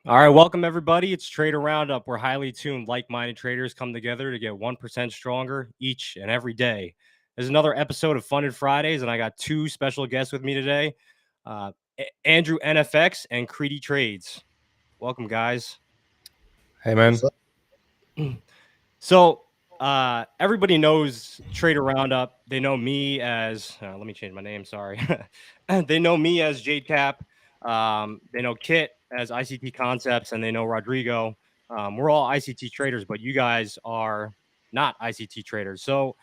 All right, welcome everybody. It's Trader Roundup, where highly tuned, like-minded traders come together to get 1% stronger each and every day. There's another episode of Funded Fridays, and I got two special guests with me today, Andrew NFX and Cready Trades. Welcome, guys. Hey man. What's up? So everybody knows Trader Roundup. They know me as let me change my name. Sorry, they know me as Jade Cap. They know Kit as ICT Concepts, and they know Rodrigo. We're all ICT traders, but you guys are not ICT traders. So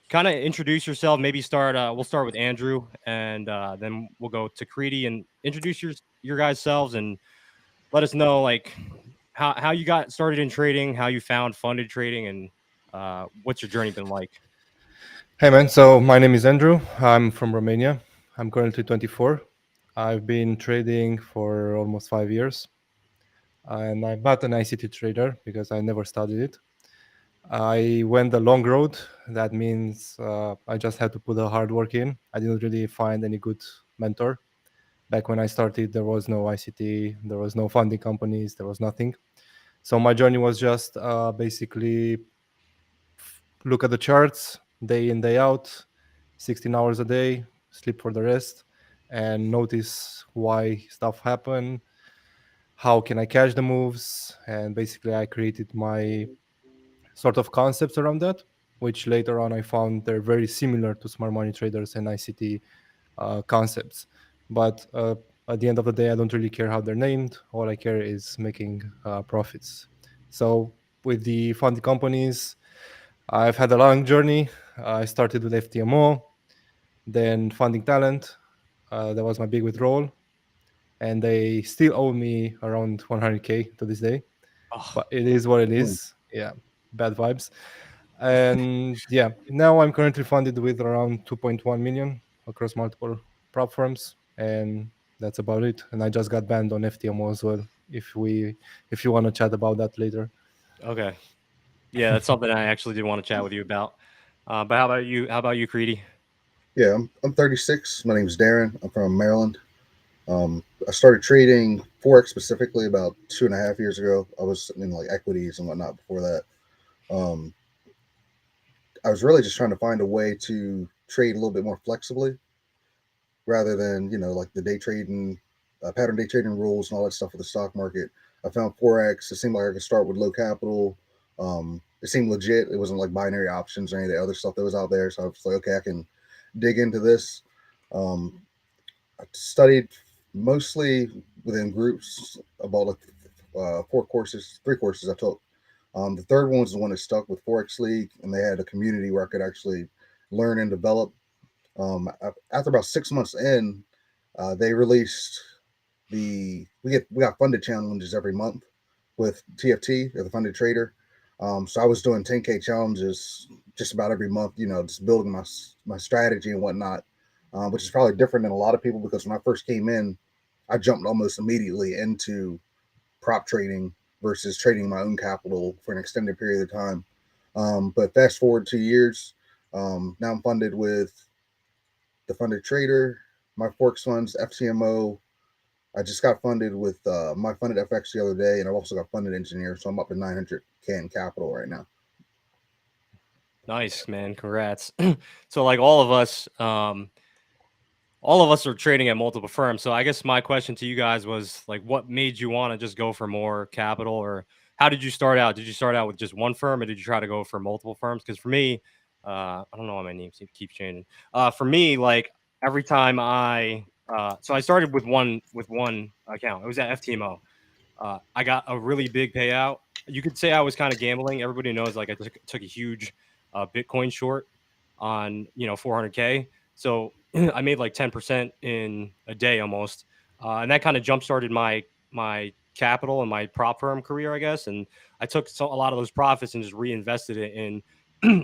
kind of introduce yourself. Maybe start. We'll start with Andrew, and then we'll go to Creedy and introduce your guys' selves and let us know like how you got started in trading, how you found funded trading, and what's your journey been like? Hey man. So my name is Andrew. I'm from Romania. I'm currently 24. I've been trading for almost 5 years, and I'm not an ICT trader because I never studied it. I went the long road. That means I just had to put the hard work in. I didn't really find any good mentor. Back when I started, there was no ICT, there was no funding companies, there was nothing. So my journey was just basically look at the charts day in day out, 16 hours a day, sleep for the rest, and notice why stuff happen, how can I catch the moves, and basically I created my sort of concepts around that, which later on I found they're very similar to smart money traders and ICT concepts. But at the end of the day, I don't really care how they're named. All I care is making profits. So with the funding companies, I've had a long journey. I started with FTMO, then funding talent. That was my big withdrawal, and they still owe me around 100K to this day. Oh, But it is what it Hmm. is. Yeah, bad vibes. And yeah, now I'm currently funded with around 2.1 million across multiple prop firms, and that's about it. And I just got banned on FTMO as well. If you want to chat about that later. okay. Yeah, that's something I actually did want to chat with you about. But how about you? How about you, Creedy? Yeah, I'm 36. My name's Darren. I'm from Maryland. I started trading forex specifically about 2.5 years ago. I was in like equities and whatnot before that. Um, I was really just trying to find a way to trade a little bit more flexibly rather than like the day trading, pattern day trading rules and all that stuff with the stock market. I found forex. It seemed like I could start with low capital. It seemed legit. It wasn't like binary options or any of the other stuff that was out there. So I was like, okay, I can dig into this. Um, I studied mostly within groups about like three courses I took. The third one was the one that stuck with Forex League, and they had a community where I could actually learn and develop. After about 6 months in, they released we got funded challenges every month with TFT or the funded trader. So I was doing 10K challenges just about every month, just building my strategy and whatnot, which is probably different than a lot of people because when I first came in, I jumped almost immediately into prop trading versus trading my own capital for an extended period of time. But fast forward 2 years, now I'm funded with the funded trader, my Forex funds, FCMO. I just got funded with my funded FX the other day, and I've also got funded engineer, so I'm up to 900K in capital right now. Nice, man. Congrats. So, like all of us are trading at multiple firms. So, I guess my question to you guys was like, what made you want to just go for more capital, or how did you start out? Did you start out with just one firm, or did you try to go for multiple firms? Because for me, I don't know why my name keeps changing. For me, like every time so I started with one account. It was at FTMO. I got a really big payout. You could say I was kind of gambling. Everybody knows like I took a huge Bitcoin short on 400K. So I made like 10% in a day almost, and that kind of jump started my capital and my prop firm career, I guess. And I took a lot of those profits and just reinvested it in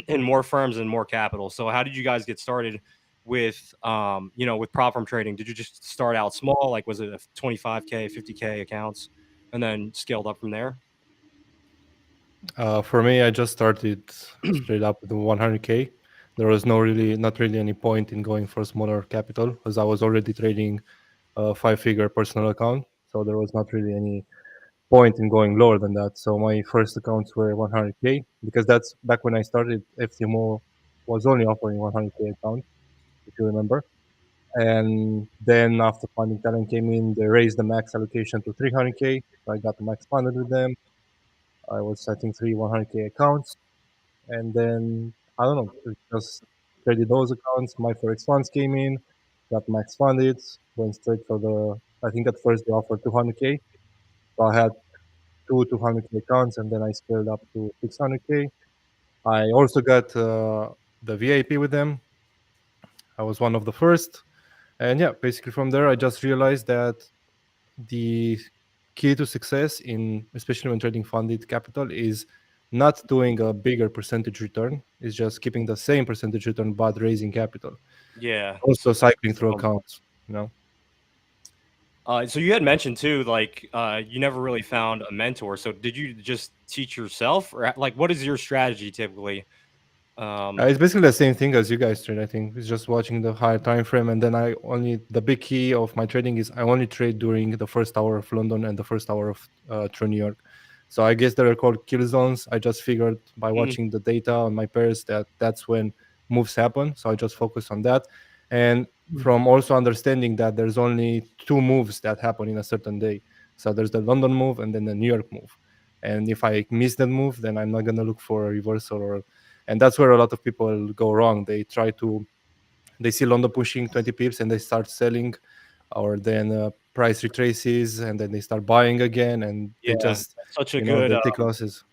in more firms and more capital. So how did you guys get started with with prop firm trading? Did you just start out small? Like was it a 25K, 50K accounts? And then scaled up from there. For me, I just started straight up with 100K. There was not really any point in going for smaller capital because I was already trading a 5-figure personal account, so there was not really any point in going lower than that. So my first accounts were 100k because that's back when I started. FTMO was only offering 100k accounts, if you remember. And then after funding talent came in, they raised the max allocation to 300k. So I got the max funded with them. I was I think 100k accounts, and then I don't know, it just traded those accounts. My forex funds came in, got max funded, went straight for the. I think at first they offered 200k. So I had two 200k accounts, and then I scaled up to 600k. I also got the VIP with them. I was one of the first, and yeah, basically from there I just realized that the key to success in especially when trading funded capital is not doing a bigger percentage return. It's just keeping the same percentage return but raising capital. Yeah. Also cycling through So accounts. You know, so you had mentioned too, like you never really found a mentor. So did you just teach yourself, or like what is your strategy typically? It's basically the same thing as you guys trade. I think it's just watching the higher time frame, and then I only the big key of my trading is I only trade during the first hour of London and the first hour of through New York. So I guess they're called kill zones. I just figured by Mm, watching the data on my pairs that that's when moves happen. So I just focus on that, and from also understanding that there's only two moves that happen in a certain day. So there's the London move and then the New York move. And if I miss that move, then I'm not gonna look for a reversal or and that's where a lot of people go wrong. They see London pushing 20 pips and they start selling, or then price retraces and then they start buying again, and yeah, they just that's such a good they take losses.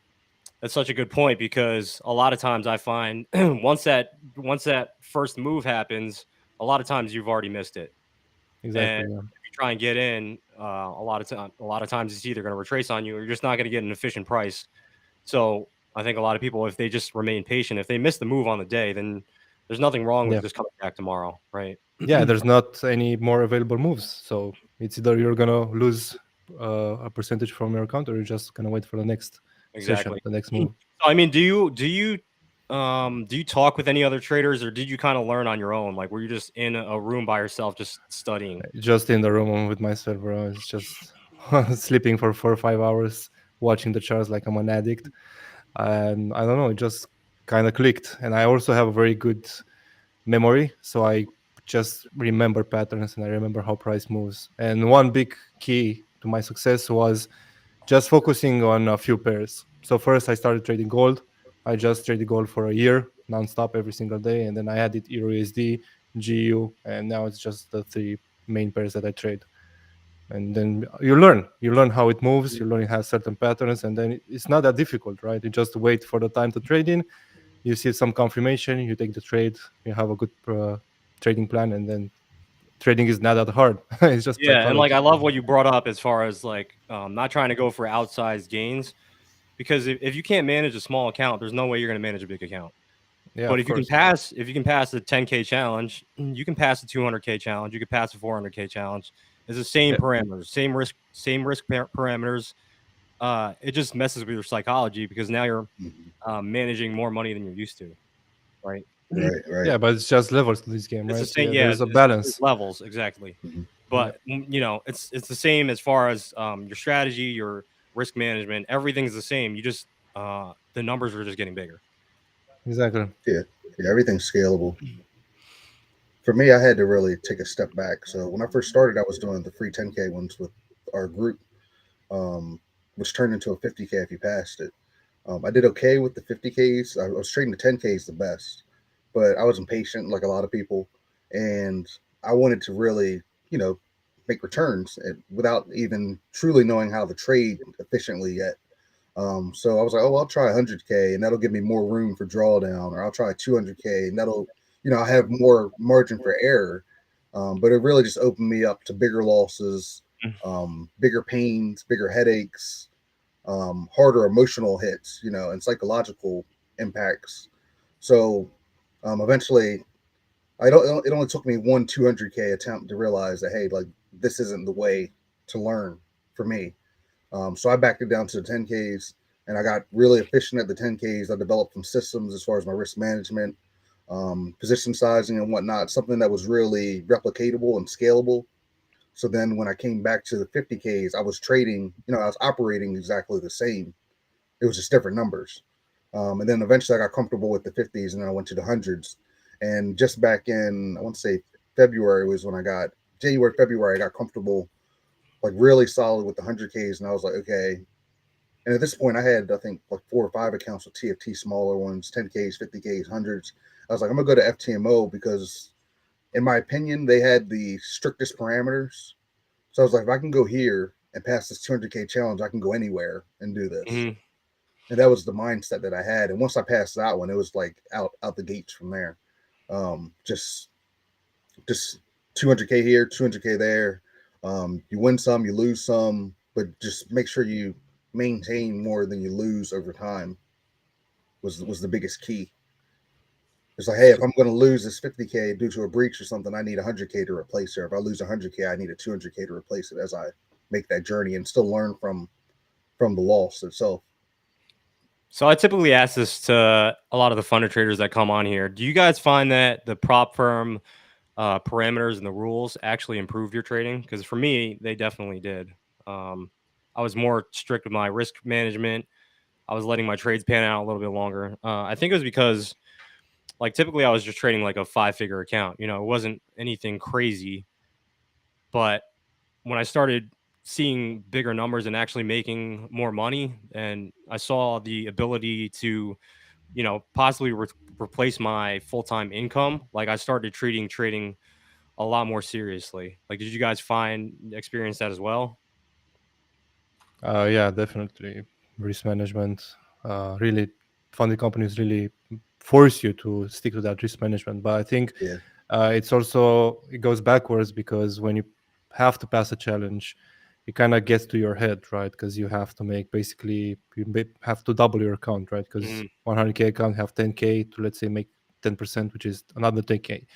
that's such a good point because a lot of times I find once that first move happens, a lot of times you've already missed it. And Exactly. Yeah. if you try and get in, a lot of times it's either going to retrace on you or you're just not going to get an efficient price. So I think a lot of people, if they just remain patient, if they miss the move on the day, then there's nothing wrong with Yeah. just coming back tomorrow, right? Yeah. There's not any more available moves, so it's either you're gonna lose a percentage from your account, or you're just gonna wait for the next session, Exactly. the next move. So I mean, do you talk with any other traders or did you kind of learn on your own? Like were you just in a room by yourself just studying? Just in the room with myself, bro. It's just sleeping for 4 or 5 hours, watching the charts like I'm an addict. And I don't know, it just kind of clicked. And I also have a very good memory, so I just remember patterns and I remember how price moves. And one big key to my success was just focusing on a few pairs. So first I started trading gold. I just traded gold for a year nonstop every single day, and then I added Euro USD, GU, and now it's just the three main pairs that I trade. And then you learn how it moves, you learn it has certain patterns, and then it's not that difficult, right? You just wait for the time to trade in, you see some confirmation, you take the trade, you have a good trading plan, and then trading is not that hard. It's just Yeah, and like psychology. I love what you brought up as far as like not trying to go for outsized gains because if you can't manage a small account, there's no way you're going to manage a big account. Yeah, But of course. if you can pass the 10K challenge, you can pass the 200K challenge, you can pass the 400K challenge. It's the same Yeah, parameters, same risk parameters. It just messes with your psychology because now you're Mhm. managing more money than you're used to, right? Right, right. yeah, but it's just levels to this game, It's the right? same, Yeah, yeah. there's a There's balance. levels exactly, Mhm. Yeah, but it's the same as far as your strategy, your risk management. Everything's the same. You just the numbers are just getting bigger. exactly. Yeah, yeah. Everything's scalable. For me, I had to really take a step back. So when I first started, I was doing the free 10K ones with our group, um, which turned into a 50K if you passed it. I did okay with the 50Ks. I was trading the 10Ks the best, but I was impatient like a lot of people, and I wanted to really, you know, make returns without even truly knowing how to trade efficiently yet. So I was like, oh, I'll try 100K and that'll give me more room for drawdown, or I'll try 200K and that'll, I have more margin for error. But it really just opened me up to bigger losses, bigger pains, bigger headaches, harder emotional hits, and psychological impacts. So eventually, I don't. It only took me one 200K attempt to realize that hey, like this isn't the way to learn for me. So I backed it down to the 10Ks, and I got really efficient at the 10Ks. I developed some systems as far as my risk management, position sizing, and whatnot. Something that was really replicatable and scalable. So then when I came back to the 50Ks, I was trading, I was operating exactly the same. It was just different numbers. And then eventually I got comfortable with the 50s, and then I went to the hundreds. And just back in, I want to say February was when I got January, February, I got comfortable, like really solid with the 100Ks. And I was like, okay. And at this point, I had, I think, like 4 or 5 accounts with TFT, smaller ones, 10Ks, 50Ks, hundreds. I was like, I'm going to go to FTMO because, in my opinion, they had the strictest parameters. So I was like, if I can go here and pass this 200K challenge, I can go anywhere and do this. Mm-hmm. And that was the mindset that I had. And once I passed that one, it was like out the gates from there. Just 200K here, 200K there. You win some, you lose some, but just make sure you maintain more than you lose over time was the biggest key. It's like, hey, if I'm going to lose this 50K due to a breach or something, I need 100K to replace it. If I lose 100K, I need a 200K to replace it as I make that journey and still learn from the loss itself. So I typically ask this to a lot of the funder traders that come on here. Do you guys find that the prop firm parameters and the rules actually improved your trading? Because for me, they definitely did. I was more strict with my risk management. I was letting my trades pan out a little bit longer. I think it was because, like, typically I was just trading like a 5-figure account. You know, it wasn't anything crazy. But when I started seeing bigger numbers and actually making more money, and I saw the ability to, possibly replace my full-time income, like I started treating trading a lot more seriously. Like, did you guys experience that as well? Yeah, definitely. Risk management, really, funding companies really force you to stick to that risk management. But I think Yeah. it goes backwards because when you have to pass a challenge, it kind of gets to your head, right? Because you have to make basically have to double your account, right? Because Hmm. 100K account have 10K to, let's say, make 10%, which is another 10K.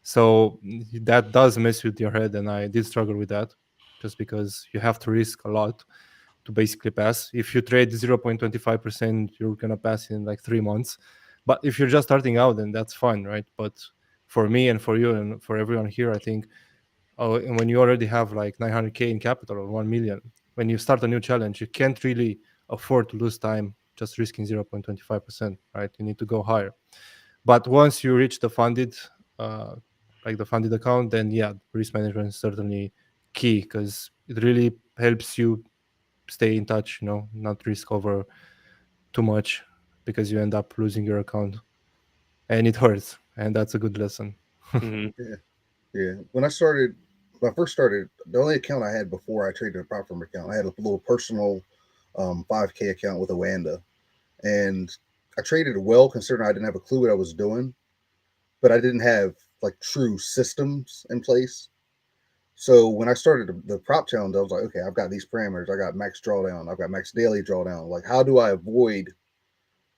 So that does mess with your head, and I did struggle with that, just because you have to risk a lot to basically pass. If you trade 0.25%, you're gonna pass in like 3 months. But if you're just starting out, then that's fine, right? But for me and for you and for everyone here, I think, and when you already have like 900K in capital or 1 million, when you start a new challenge, you can't really afford to lose time just risking 0.25%, right? You need to go higher. But once you reach the funded, uh, like the funded account, then yeah, risk management is certainly key because it really helps you stay in touch, not risk over too much because you end up losing your account and it hurts. And that's a good lesson. Hmm. Yeah. Yeah. When I first started, the only account I had before I traded a prop firm account, I had a little personal 5K account with Oanda. And I traded well considering I didn't have a clue what I was doing, but I didn't have like true systems in place. So when I started the prop challenge, I was like, okay, I've got these parameters. I got max drawdown. I've got max daily drawdown. Like, how do I avoid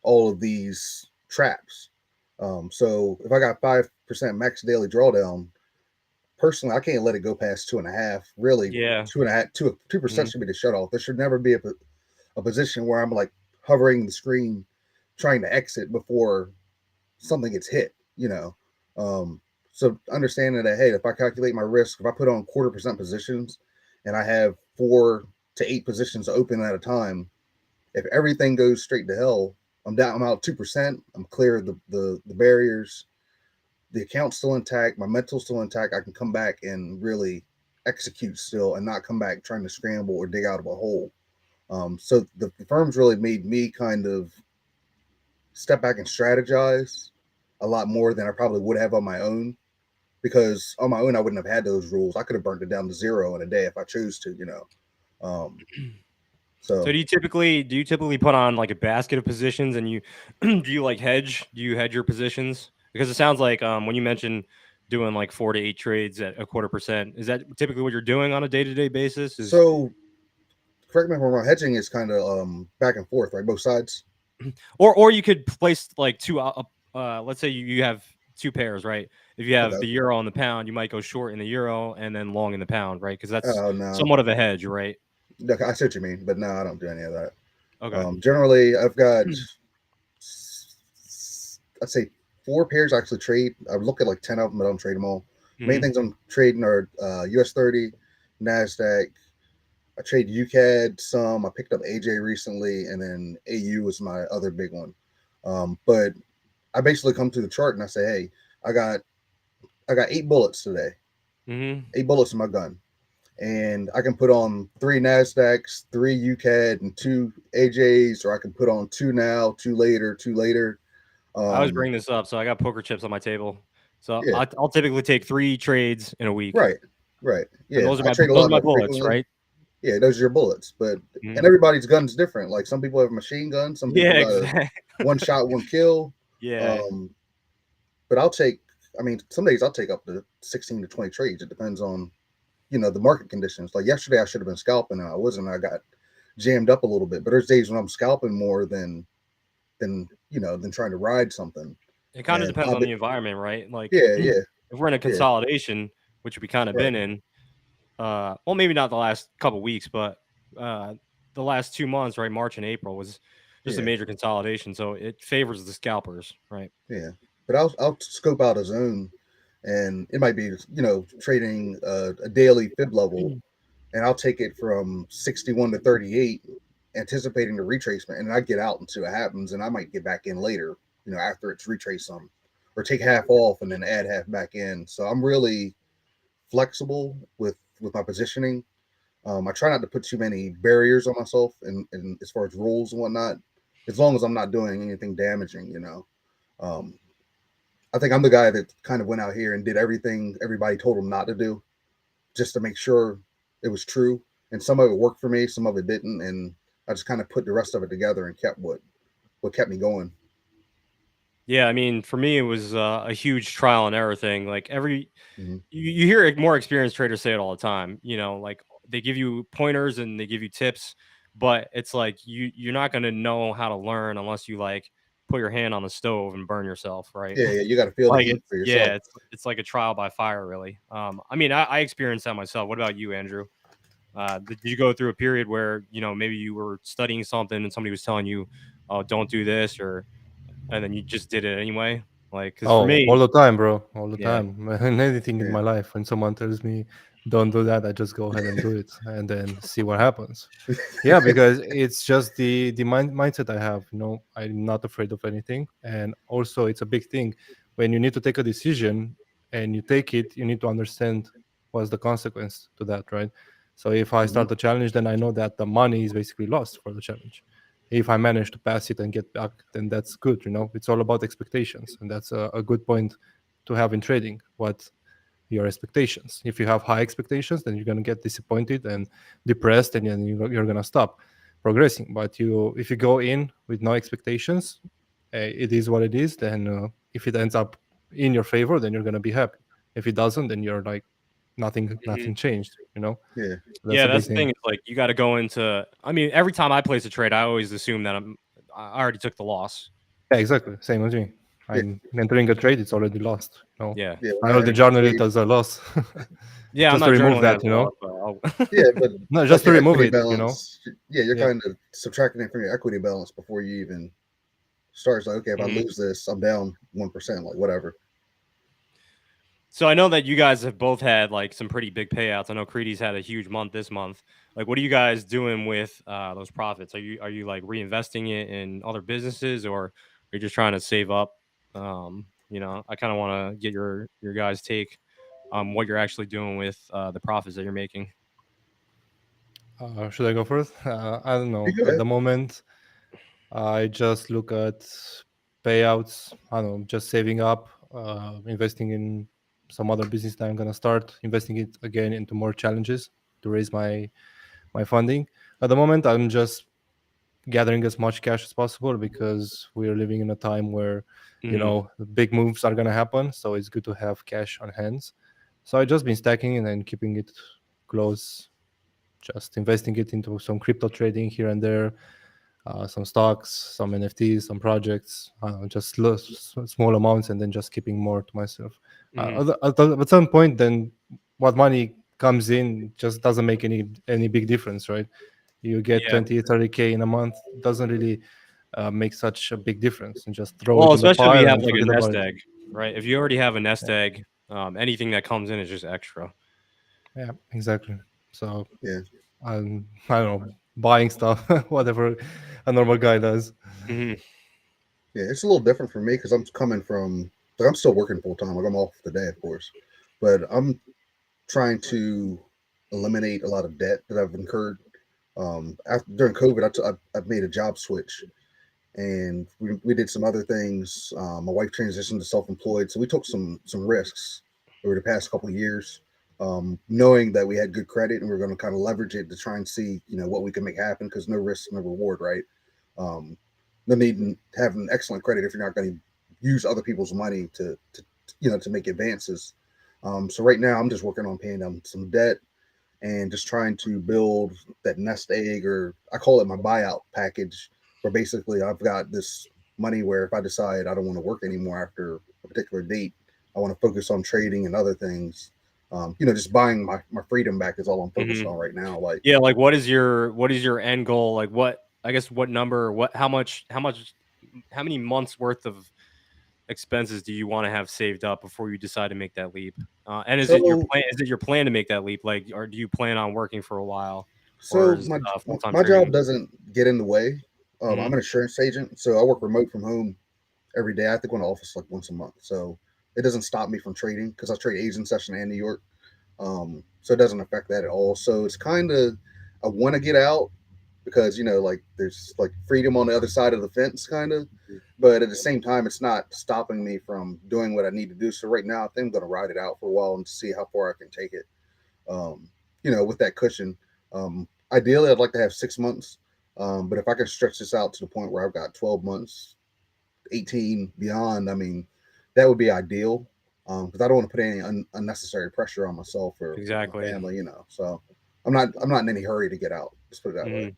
all of these traps? So if I got 5% max daily drawdown, personally, I can't let it go past 2.5. Really, Yeah. 2.5, 2% Hmm. should be the shutoff. There should never be a position where I'm like hovering the screen trying to exit before something gets hit, Um, so understanding that, hey, if I calculate my risk, if I put on 0.25% positions and I have 4 to 8 positions open at a time, if everything goes straight to hell, I'm out 2%. I'm clear of the barriers. The account's still intact. My mental's still intact. I can come back and really execute still and not come back trying to scramble or dig out of a hole. So the firms really made me kind of step back and strategize a lot more than I probably would have on my own. Because on my own, I wouldn't have had those rules. I could have burnt it down to 0 in a day if I chose to. Um, So so do you typically put on like a basket of positions, and you do you like hedge? Do you hedge your positions? Because it sounds like when you mentioned doing like 4 to 8 trades at 0.25%, is that typically what you're doing on a day-to-day basis? Is so correct me if I'm wrong. Hedging is kind of back and forth, right? Both sides. or you could place like two let's say you have two pairs, right? If you have Okay. the euro and the pound, you might go short in the euro and then long in the pound, right? Because that's Oh no, somewhat of a hedge, right? I see what you mean, but no, I don't do any of that. Okay. Generally, I've got I'd say 4 pairs I actually trade. I look at like 10 of them, but I don't trade them all. Main Hmm. things I'm trading are US 30, Nasdaq. I trade UCAD some. I picked up AJ recently, and then AU was my other big one. But I basically come to the chart and I say, hey, I got I got 8 bullets today, Mm-hmm. 8 bullets in my gun, and I can put on 3 Nasdaqs, 3 UCAD, and 2 AJs, or I can put on two now, two later, two later. I always Um, bring this up, so I got poker chips on my table. So yeah, I'll typically take 3 trades in a week, right, right. and Yeah, I trade a those lot are my more bullets, frequently. right? Yeah, those are your bullets. But and Mhm. everybody's gun's different. Like some people have a machine gun, some people Yeah, got a exactly. one shot, one kill. Yeah. Um, but I'll take. I mean, some days I'll take up to 16 to 20 trades. It depends on the market conditions. Like yesterday, I should have been scalping and I wasn't. I got jammed up a little bit. But there's days when I'm scalping more than trying to ride something. It kind of And depends I'll on be the environment, right? Like yeah, if yeah, we're in a yeah, consolidation, which we kind of right, been in, well, maybe not the last couple weeks, but uh, the last 2 months, right? March and April was just a yeah, major consolidation, so it favors the scalpers, right? yeah. But I'll scope out a zone, and it might be trading a daily fib level, and I'll take it from 61 to 38, anticipating the retracement, and I get out until it happens, and I might get back in later, after it's retraced some, or take half off and then add half back in. So I'm really flexible with my positioning. I try not to put too many barriers on myself, and as far as rules and whatnot, as long as I'm not doing anything damaging. Um, I think I'm the guy that kind of went out here and did everything everybody told him not to do, just to make sure it was true. And some of it worked for me, some of it didn't, and I just kind of put the rest of it together and kept what kept me going. Yeah, I mean, for me, it was a huge trial and error thing. Like Mm-hmm. you hear more experienced traders say it all the time. Like they give you pointers and they give you tips, but it's like you're not going to know how to learn unless you like put your hand on the stove and burn yourself, right? Yeah, yeah, you got to feel the Like heat it's for yourself. yeah, it's like a trial by fire, really. I mean, I experienced that myself. What about you, Andrew? Did you go through a period where maybe you were studying something and somebody was telling you, "Oh, don't do this," or and then you just did it anyway? Like, because for Oh, all me, the time, bro. All the yeah, time. And anything in Yeah. my life, when someone tells me, don't do that, I just go ahead and do it and then see what happens. Yeah, because it's just the mindset I have. I'm not afraid of anything. And also, it's a big thing. When you need to take a decision and you take it, you need to understand what's the consequence to that, right? So if I Mm-hmm. start a challenge, then I know that the money is basically lost for the challenge. If I manage to pass it and get back, then that's good. It's all about expectations, and that's a good point to have in trading. What your expectations? If you have high expectations, then you're gonna get disappointed and depressed, and then you're gonna stop progressing. But if you go in with no expectations, it is what it is. Then if it ends up in your favor, then you're gonna be happy. If it doesn't, then you're like mhm. nothing changed. Yeah. So that's Yeah, a big that's the thing. thing. Is like you got to go into. I mean, every time I place a trade, I always assume that I already took the loss. Yeah, exactly. Same as me. Yeah. I'm entering a trade, it's already lost. Yeah, Yeah. I When I already enter a journal it trade, as a loss. yeah. I'm Just to not remove journaling that that, as a loss, but I'll yeah, but No, like just to your remove equity it. balance, yeah, you're Yeah. kind of subtracting it from your equity balance before you even start. It's like, okay, if I Mhm. lose this, I'm down 1%, like whatever. So I know that you guys have both had like some pretty big payouts. I know Creedy's had a huge month this month. Like, what are you guys doing with those profits? Are you like reinvesting it in other businesses, or are you just trying to save up? I kind of want to get your guys' take on what you're actually doing with the profits that you're making. Should I go first? I don't You know. go At ahead. the moment, I just look at payouts. I don't know, just saving up, investing in some other business that I'm gonna start, investing it again into more challenges to raise my funding. At the moment, I'm just gathering as much cash as possible because we're living in a time where Hmm. big moves are going to happen, so it's good to have cash on hands. So I just been stacking and then keeping it close, just investing it into some crypto trading here and there, some stocks, some NFTs, some projects, just small amounts, and then just keeping more to myself. Hmm. At some point, then what money comes in just doesn't make any big difference, right? You get Yeah. 20, 30K in a month, doesn't really make such a big difference, and just throw it Well, in the especially if pile you have and like a forget nest about it. egg, right? If you already have a nest Yeah, egg, anything that comes in is just extra. yeah, exactly. So Yeah, I don't know, buying stuff, whatever a normal guy does. Hmm. yeah. It's a little different for me because I'm coming from like I'm still working full time. Like I'm off today, of course, but I'm trying to eliminate a lot of debt that I've incurred. After during COVID, I made a job switch and we did some other things. My wife transitioned to self-employed, so we took some risks over the past couple of years, knowing that we had good credit and we are going to kind of leverage it to try and see what we can make happen because no risk, no reward, right? Um, no need in having excellent credit if you're not going to use other people's money to make advances. So right now I'm just working on paying down some debt and just trying to build that nest egg, or I call it my buyout package, where basically I've got this money where if I decide I don't want to work anymore after a particular date, I want to focus on trading and other things. Just buying my freedom back is all I'm focused Hmm. on right now. Like, Yeah, like what is your end goal? Like what I guess what number, what how many months worth of expenses do you want to have saved up before you decide to make that leap? And is it your so plan? Is it your plan to make that leap? Like, or do you plan on working for a while, or so is my full time my job trading? doesn't get in the way. Hmm. I'm an insurance agent, so I work remote from home every day. I have to go in the office like once a month, so it doesn't stop me from trading because I trade Asian session and New York. So it doesn't affect that at all. So it's kind of I want to get out because like there's like freedom on the other side of the fence, kind of. But at the same time, it's not stopping me from doing what I need to do. So right now, I think I'm going to ride it out for a while and see how far I can take it. Um, with that cushion. Ideally, I'd like to have 6 months. But if I can stretch this out to the point where I've got 12 months, 18 beyond, I mean, that would be ideal. Because I don't want to put any unnecessary pressure on myself or my Exactly. family. So I'm not in any hurry to get out. Let's put it that way.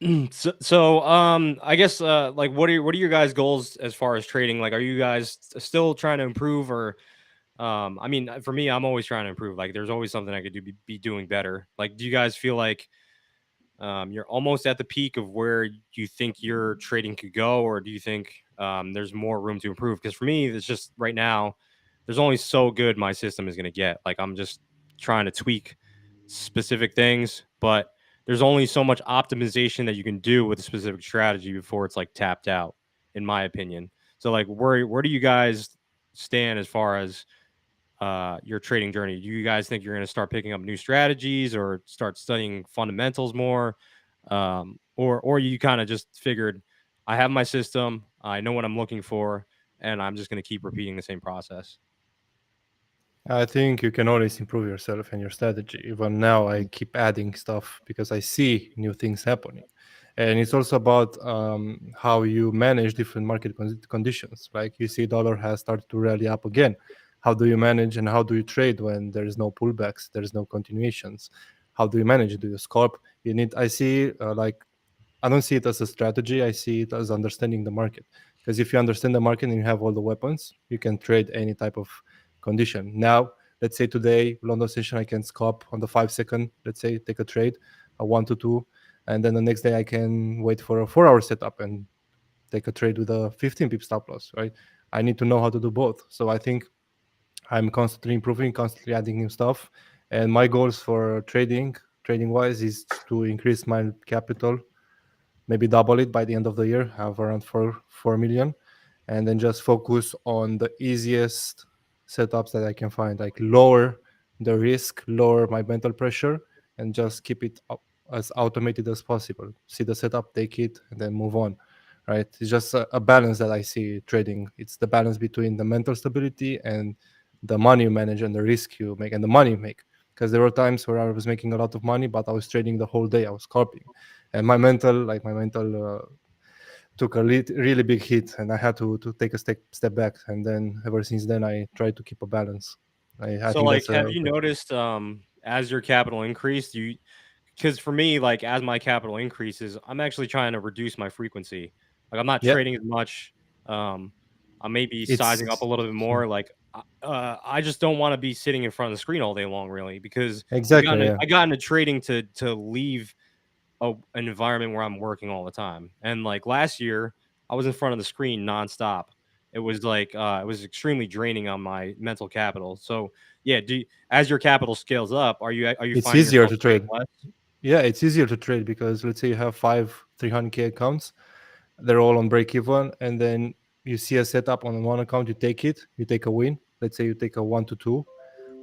Hmm. So, I guess like what are your guys' goals as far as trading? Like, are you guys still trying to improve, or I mean, for me, I'm always trying to improve. Like, there's always something I could be doing better. Like, do you guys feel like you're almost at the peak of where you think your trading could go, or do you think there's more room to improve? Because for me, it's just right now, there's only so good my system is going to get. Like, I'm just trying to tweak specific things, but there's only so much optimization that you can do with a specific strategy before it's like tapped out, in my opinion. So, like, where do you guys stand as far as your trading journey? Do you guys think you're going to start picking up new strategies or start studying fundamentals more, or you kind of just figured I have my system, I know what I'm looking for, and I'm just going to keep repeating the same process? I think you can always improve yourself and your strategy. Even now, I keep adding stuff because I see new things happening. And it's also about how you manage different market conditions. Like you see, dollar has started to rally up again. How do you manage and how do you trade when there is no pullbacks, there is no continuations? How do you manage? Do you scalp? You need. I see like I don't see it as a strategy. I see it as understanding the market. Because if you understand the market and you have all the weapons, you can trade any type of condition. Now, let's say today, London session, I can scalp on the 5 second, let's say, take a trade, a 1 to 2. And then the next day, I can wait for a 4 hour setup and take a trade with a 15 pip stop loss, right? I need to know how to do both. So I think I'm constantly improving, constantly adding new stuff. And my goals for trading wise, is to increase my capital, maybe double it by the end of the year, have around 4 million, and then just focus on the easiest setups that I can find, like lower the risk, lower my mental pressure, and just keep it up as automated as possible. See the setup, take it, and then move on. Right? It's just a balance that I see trading. It's the balance between the mental stability and the money you manage and the risk you make and the money you make. Because there were times where I was making a lot of money, but I was trading the whole day. I was scalping, and my mental took a really big hit, and I had to take a step back. And then ever since then, I try to keep a balance. I So, think like, that's have a you noticed as your capital increased, you because for me, like, as my capital increases, I'm actually trying to reduce my frequency. Like, I'm not yeah. trading as much. Um, I may be sizing up a It's little bit more. Like, I just don't want to be sitting in front of the screen all day long, really, because exactly, yeah. I got into trading to leave an environment where I'm working all the time. And like last year, I was in front of the screen nonstop, it was extremely draining on my mental capital. So yeah, as your capital scales up, are you It's finding easier yourself to trading trade. less? Yeah, it's easier to trade because let's say you have five 300K accounts, they're all on break even, and then you see a setup on one account, you take it, you take a win. Let's say you take a 1 to 2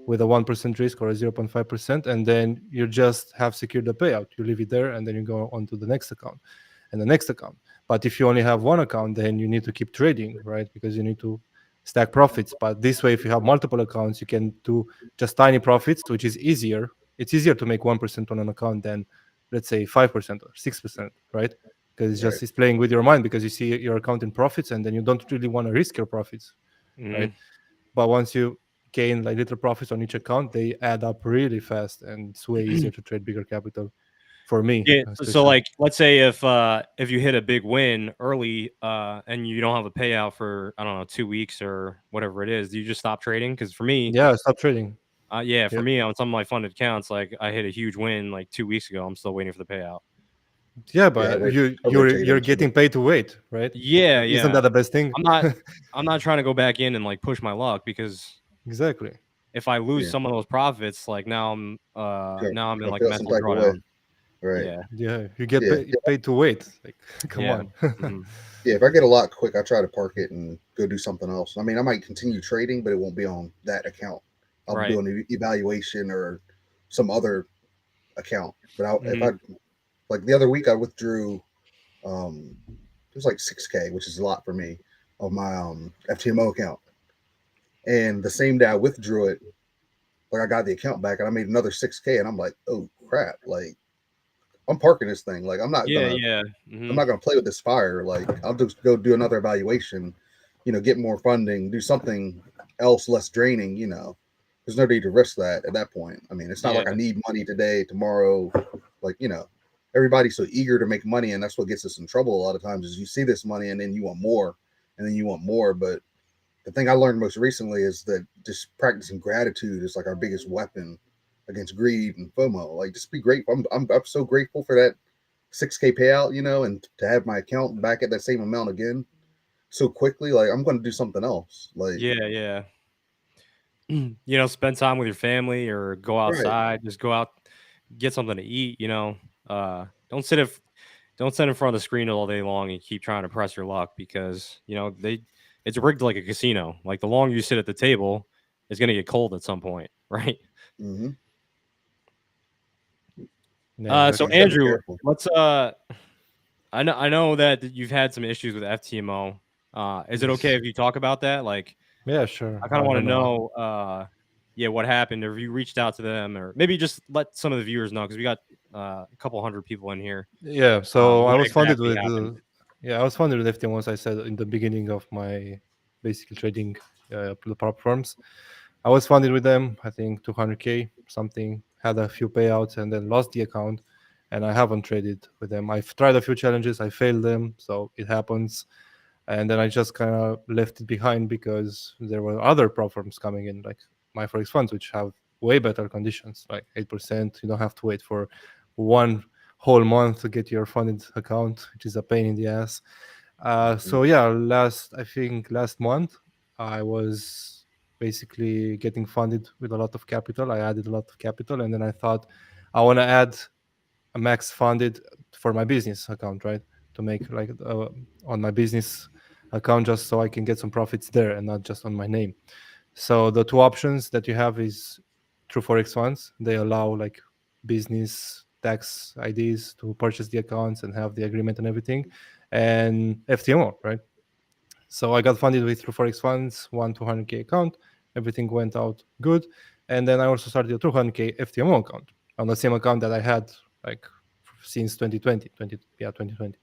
with a 1% risk or a 0.5%, and then you just have secured the payout. You leave it there, and then you go on to the next account and the next account. But if you only have one account, then you need to keep trading, right? Because you need to stack profits. But this way, if you have multiple accounts, you can do just tiny profits, which is easier. It's easier to make 1% on an account than, let's say, 5% or 6%, right? Because Right. it's playing with your mind because you see your account in profits and then you don't really want to risk your profits, right? Hmm. But once you gain like little profits on each account, they add up really fast and it's way easier to trade bigger capital for me, Yeah. So especially. like, let's say if you hit a big win early, and you don't have a payout for, I don't know, 2 weeks or whatever it is, do you just stop trading? Because for me, Yeah, stop trading. yeah, for Yep. me on some of my funded accounts, like I hit a huge win like 2 weeks ago. I'm still waiting for the payout. Yeah, Yeah, but I rotate you're into. getting paid to wait, right? Yeah, Isn't yeah. that the best thing? I'm not I'm not trying to go back in and like push my luck, because Exactly. if I lose Yeah, some of those profits, like now I'm in gonna like feel some mental type of way. drawdown. Right. Yeah. Yeah, you get Yeah. paid to wait. Like, come Yeah. on. Mhm. Yeah. If I get a lot quick, I try to park it and go do something else. I mean, I might continue trading, but it won't be on that account. I'll do Right. an evaluation or some other account. But if I Mhm. like the other week, I withdrew. It was like 6K, which is a lot for me, of my FTMO account. And the same day I withdrew it, like I got the account back and I made another 6K, and I'm like, oh crap! Like I'm parking this thing. Like Yeah, yeah. I'm Mhm. not gonna play with this fire. Like I'll just go do another evaluation, get more funding, do something else less draining. There's no need to risk that at that point. I mean, it's not like I Yeah. need money today, tomorrow. Like everybody's so eager to make money, and that's what gets us in trouble a lot of times. Is you see this money and then you want more, and then you want more. But the thing I learned most recently is that just practicing gratitude is like our biggest weapon against greed and FOMO. Like just be grateful. I'm so grateful for that 6K payout, and to have my account back at that same amount again so quickly. Like I'm going to do something else. Like Yeah, yeah. Spend time with your family or go right. outside, just go out, get something to eat. Uh, don't sit if don't sit in front of the screen all day long and keep trying to press your luck, because, it's rigged like a casino. Like the longer you sit at the table, it's gonna get cold at some point, right? Mm-hmm. Yeah, So You exactly. just got to be Andrew, careful. let's I know that you've had some issues with FTMO. Is it okay Yes. if you talk about that? Like, Yeah, sure. I kind of I want to don't know. know, yeah, what happened, or if you reached out to them, or maybe just let some of the viewers know, because we got a couple hundred people in here. Yeah, so I What was funded exactly with happened? yeah, I was funded with FTM once I said in the beginning of my basically trading platforms. I was funded with them, I think 200K something, had a few payouts and then lost the account and I haven't traded with them. I've tried a few challenges, I failed them, so it happens. And then I just kind of left it behind because there were other platforms coming in, like my forex funds, which have way better conditions, like 8%. You don't have to wait for one whole month to get your funded account, which is a pain in the ass. Mm-hmm. So yeah, I think last month, I was basically getting funded with a lot of capital. I added a lot of capital, and then I thought I want to add a max funded for my business account, right? To make like on my business account just so I can get some profits there and not just on my name. So the two options that you have is through forex funds. They allow like business tax IDs to purchase the accounts and have the agreement and everything, and FTMO, right? So I got funded with through forex funds, 200K account. Everything went out good, and then I also started a 200K FTMO account on the same account that I had like since 2020, 2020.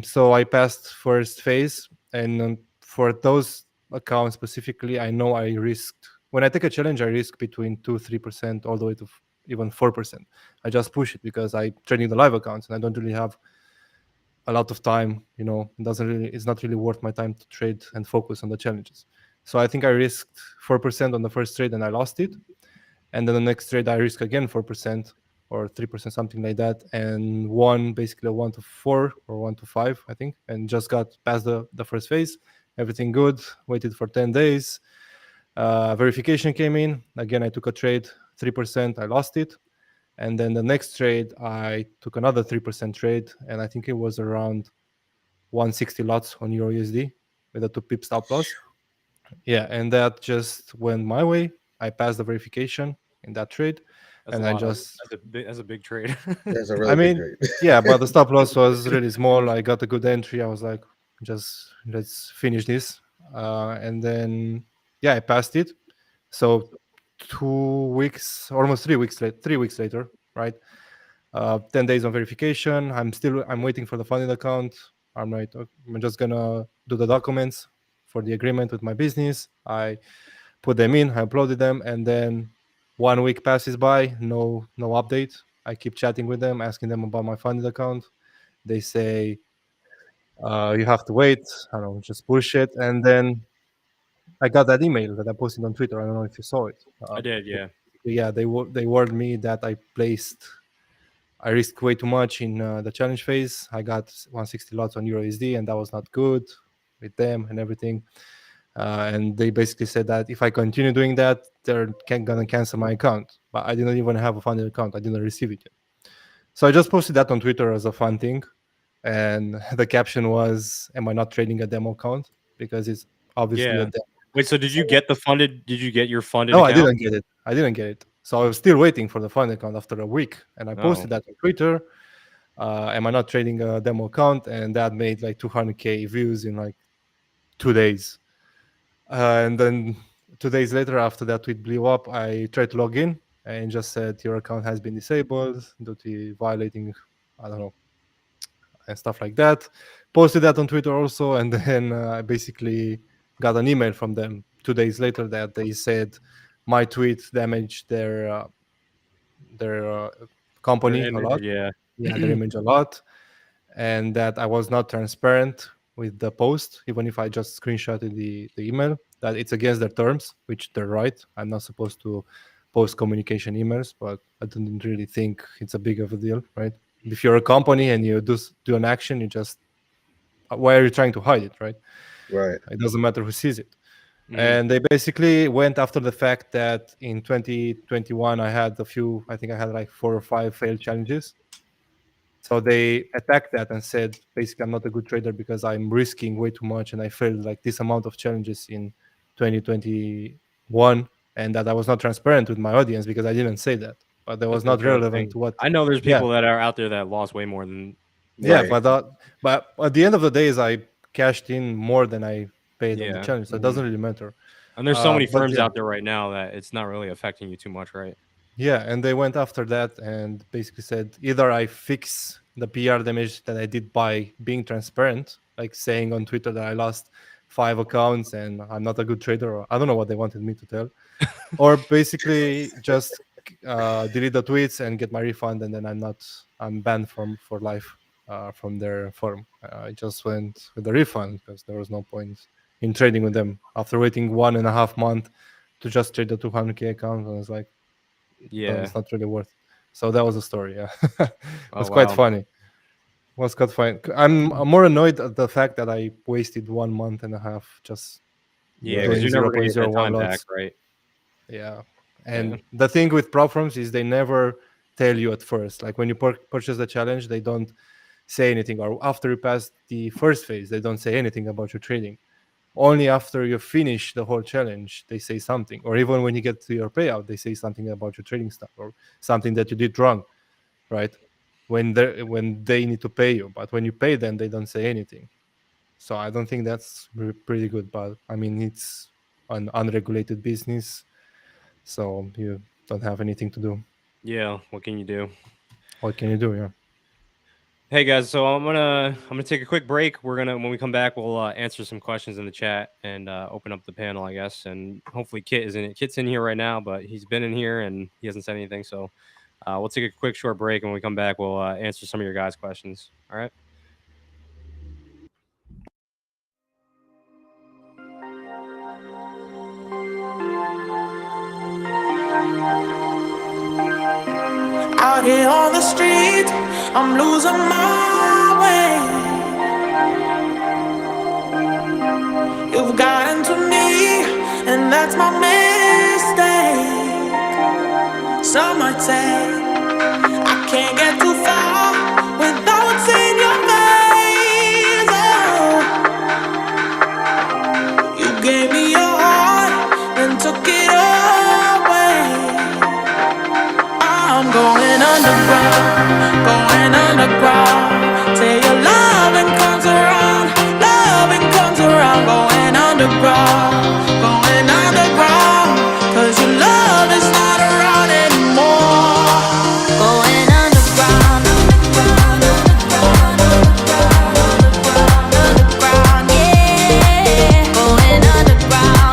So I passed first phase, and for those accounts specifically, I know I risked when I take a challenge, I risk between 2-3% all the way to even 4%. I just push it because I trading the live accounts and I don't really have a lot of time. It's not really worth my time to trade and focus on the challenges. So I think I risked 4% on the first trade and I lost it, and then the next trade I risk again 4% or 3%, something like that, and won basically a 1 to 4 or 1 to 5, I think, and just got past the first phase. everything good. Waited for 10 days. Verification came in. Again, I took a trade, 3%. I lost it. And then the next trade, I took another 3% trade. And I think it was around 160 lots on Euro USD with a 2 pip stop loss. Yeah. And that just went my way. I passed the verification in that trade. That's a And I lot. just, That's a big trade. That's a I really big mean, trade. yeah, but the stop loss was really small. I got a good entry. I was like, just let's finish this. And then, yeah, I passed it. So 2 weeks, almost 3 weeks, 3 weeks later, right? 10 days on verification. I'm waiting for the funding account. I'm like, okay, I'm just gonna do the documents for the agreement with my business. I put them in, I uploaded them, and then 1 week passes by, no update. I keep chatting with them, asking them about my funded account. They say you have to wait. I don't know, just bullshit. And then I got that email that I posted on Twitter. I don't know if you saw it. I did, yeah. Yeah, they warned me that I risked way too much in the challenge phase. I got 160 lots on EURUSD, and that was not good with them and everything. And they basically said that if I continue doing that, they're gonna cancel my account. But I didn't even have a funded account. I didn't receive it yet. So I just posted that on Twitter as a fun thing, and the caption was, "Am I not trading a demo account?" Because it's obviously a Yeah. demo. Wait, so did you So, get the funded? Did you get your funded no, I account? didn't get it. I didn't get it. So I was still waiting for the funded account after a week, and I Oh, posted that on Twitter. Am I not trading a demo account? And that made like 200K views in like 2 days. And then 2 days later, after that tweet blew up, I tried to log in and just said your account has been disabled due to violating, I don't know, and stuff like that. Posted that on Twitter also, and then I basically got an email from them 2 days later that they said my tweet damaged their their company a image, lot. yeah. Yeah, their image a lot, and that I was not transparent with the post, even if I just screenshotted the email, that it's against their terms, which they're right. I'm not supposed to post communication emails, but I didn't really think it's a big of a deal, right? If you're a company and you do an action, you just why are you trying to hide it, right? Right. It doesn't matter who sees it. Mhm. And they basically went after the fact that in 2021 I think I had like 4 or 5 failed challenges. So they attacked that and said, basically, I'm not a good trader because I'm risking way too much and I failed like this amount of challenges in 2021, and that I was not transparent with my audience because I didn't say that. But that was That's not relevant interesting. to what. I know there's Yeah, people that are out there that lost way more than yeah, Right. but at the end of the days, I cashed in more than I paid on the yeah. challenge, so it Mhm. doesn't really matter. And there's so many But firms yeah, out there right now that it's not really affecting you too much, right? yeah, and they went after that and basically said either I fix the PR damage that I did by being transparent, like saying on Twitter that I lost 5 accounts and I'm not a good trader, or I don't know what they wanted me to tell, or basically just delete the tweets and get my refund, and then I'm banned from for life from their forum. I just went with the refund because there was no point in trading with them after waiting 1.5 months to just trade the 200K account. And I was like, no, Yeah. it's not really worth it. So that was the story. Yeah, it Oh was quite wow. funny. It was quite fine. I'm more annoyed at the fact that I wasted 1.5 months just Yeah, because Right. doing you're never gonna get that 0.01 time back, lots. right? Yeah, Yeah. and the thing with platforms is they never tell you at first. Like when you purchase the challenge, they don't say anything, or after you pass the first phase, they don't say anything about your trading. Only after you finish the whole challenge, they say something, or even when you get to your payout, they say something about your trading stuff or something that you did wrong, right? When they need to pay you, but when you pay them, they don't say anything. So I don't think that's pretty good. But I mean, it's an unregulated business, so you don't have anything to do. Yeah. What can you do? What can you do? Yeah. Hey guys, so I'm gonna take a quick break. We're gonna when we come back, we'll answer some questions in the chat and open up the panel, I guess. And hopefully, Kit is in it. Kit's in here right now, but he's been in here and he hasn't said anything. So we'll take a quick short break, and when we come back, we'll answer some of your guys' questions. All right. Out here on the street, I'm losing my way. that's my mistake. Some might say I can't get too far without seeing your face. Oh, you gave me your heart and took it away. I'm going underground. Till your loving comes around, going underground. 'Cause your love is not around anymore. Going underground, yeah. Going underground,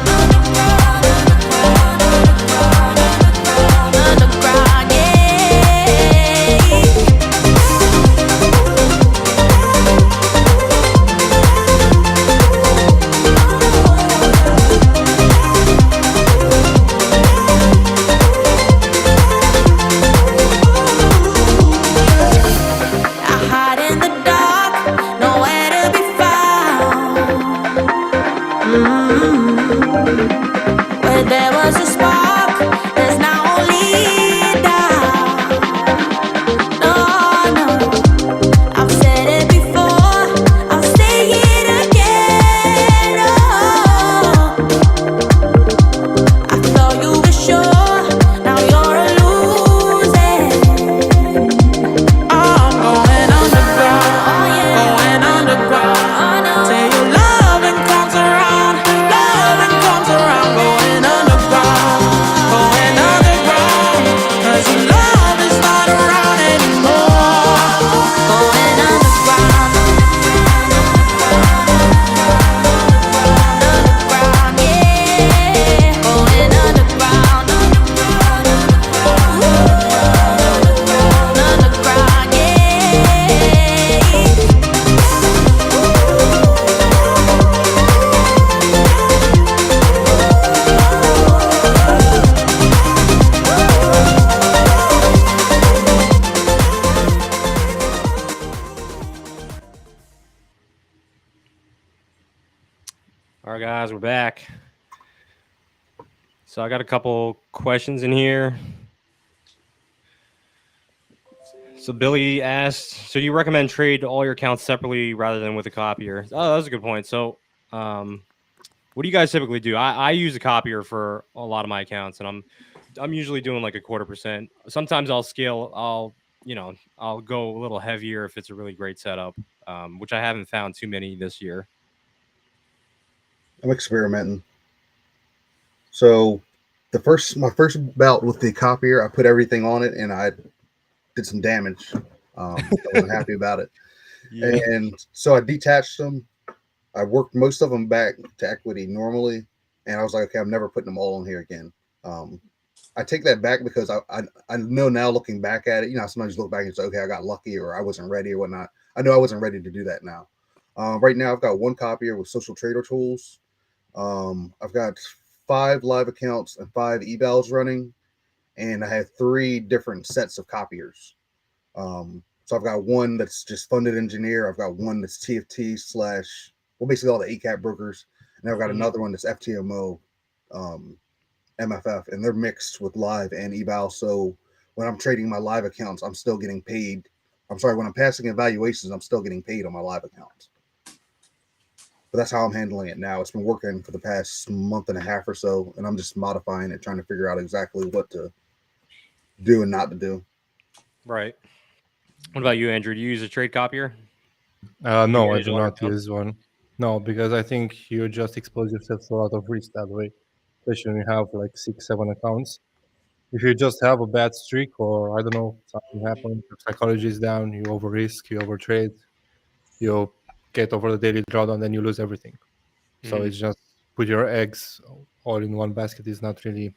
there was a spark, there's now only doubt. No, no, I've said it before, I'll say it again. Oh, I thought you were sure, now you're a losing. I'm going underground, oh, yeah. Going underground, oh, no. Till your loving comes around, going underground, 'cause your love is not around anymore. Going underground, yeah. Going underground, All right, guys, we're back. So I got a couple questions in here. So Billy asked, so you recommend trade all your accounts separately rather than with a copier? Oh, that was a good point. So, what do you guys typically do? I use a copier for a lot of my accounts, and I'm usually doing like a 0.25%. Sometimes I'll scale. I'll go a little heavier if it's a really great setup, which I haven't found too many this year. I'm experimenting. So my first bout with the copier, I put everything on it and I did some damage. I wasn't happy about it. Yeah. And so I detached them. I worked most of them back to equity normally. And I was like, okay, I'm never putting them all in here again. I take that back because I know now, looking back at it, sometimes you look back and say, okay, I got lucky or I wasn't ready or whatnot. I know I wasn't ready to do that now. Right now, I've got one copier with Social Trader Tools. I've got 5 live accounts and 5 evals running, and I have 3 different sets of copiers. So I've got one that's just funded engineer. I've got one that's TFT / basically all the ACAP brokers, and I've got another one that's FTMO, MFF, and they're mixed with live and eval. So when I'm trading my live accounts, I'm still getting paid. When I'm passing evaluations, I'm still getting paid on my live accounts. But that's how I'm handling it now. It's been working for the past month and a half or so, and I'm just modifying it, trying to figure out exactly what to do and not to do. Right. What about you, Andrew? Do you use a trade copier? No, I do not use one. No, because I think you just expose yourself to a lot of risk that way, especially when you have like 6, 7 accounts. If you just have a bad streak, or I don't know, something happened, your psychology is down, you over risk, you over trade, you get over the daily drawdown, then you lose everything. So it's just put your eggs all in one basket is not really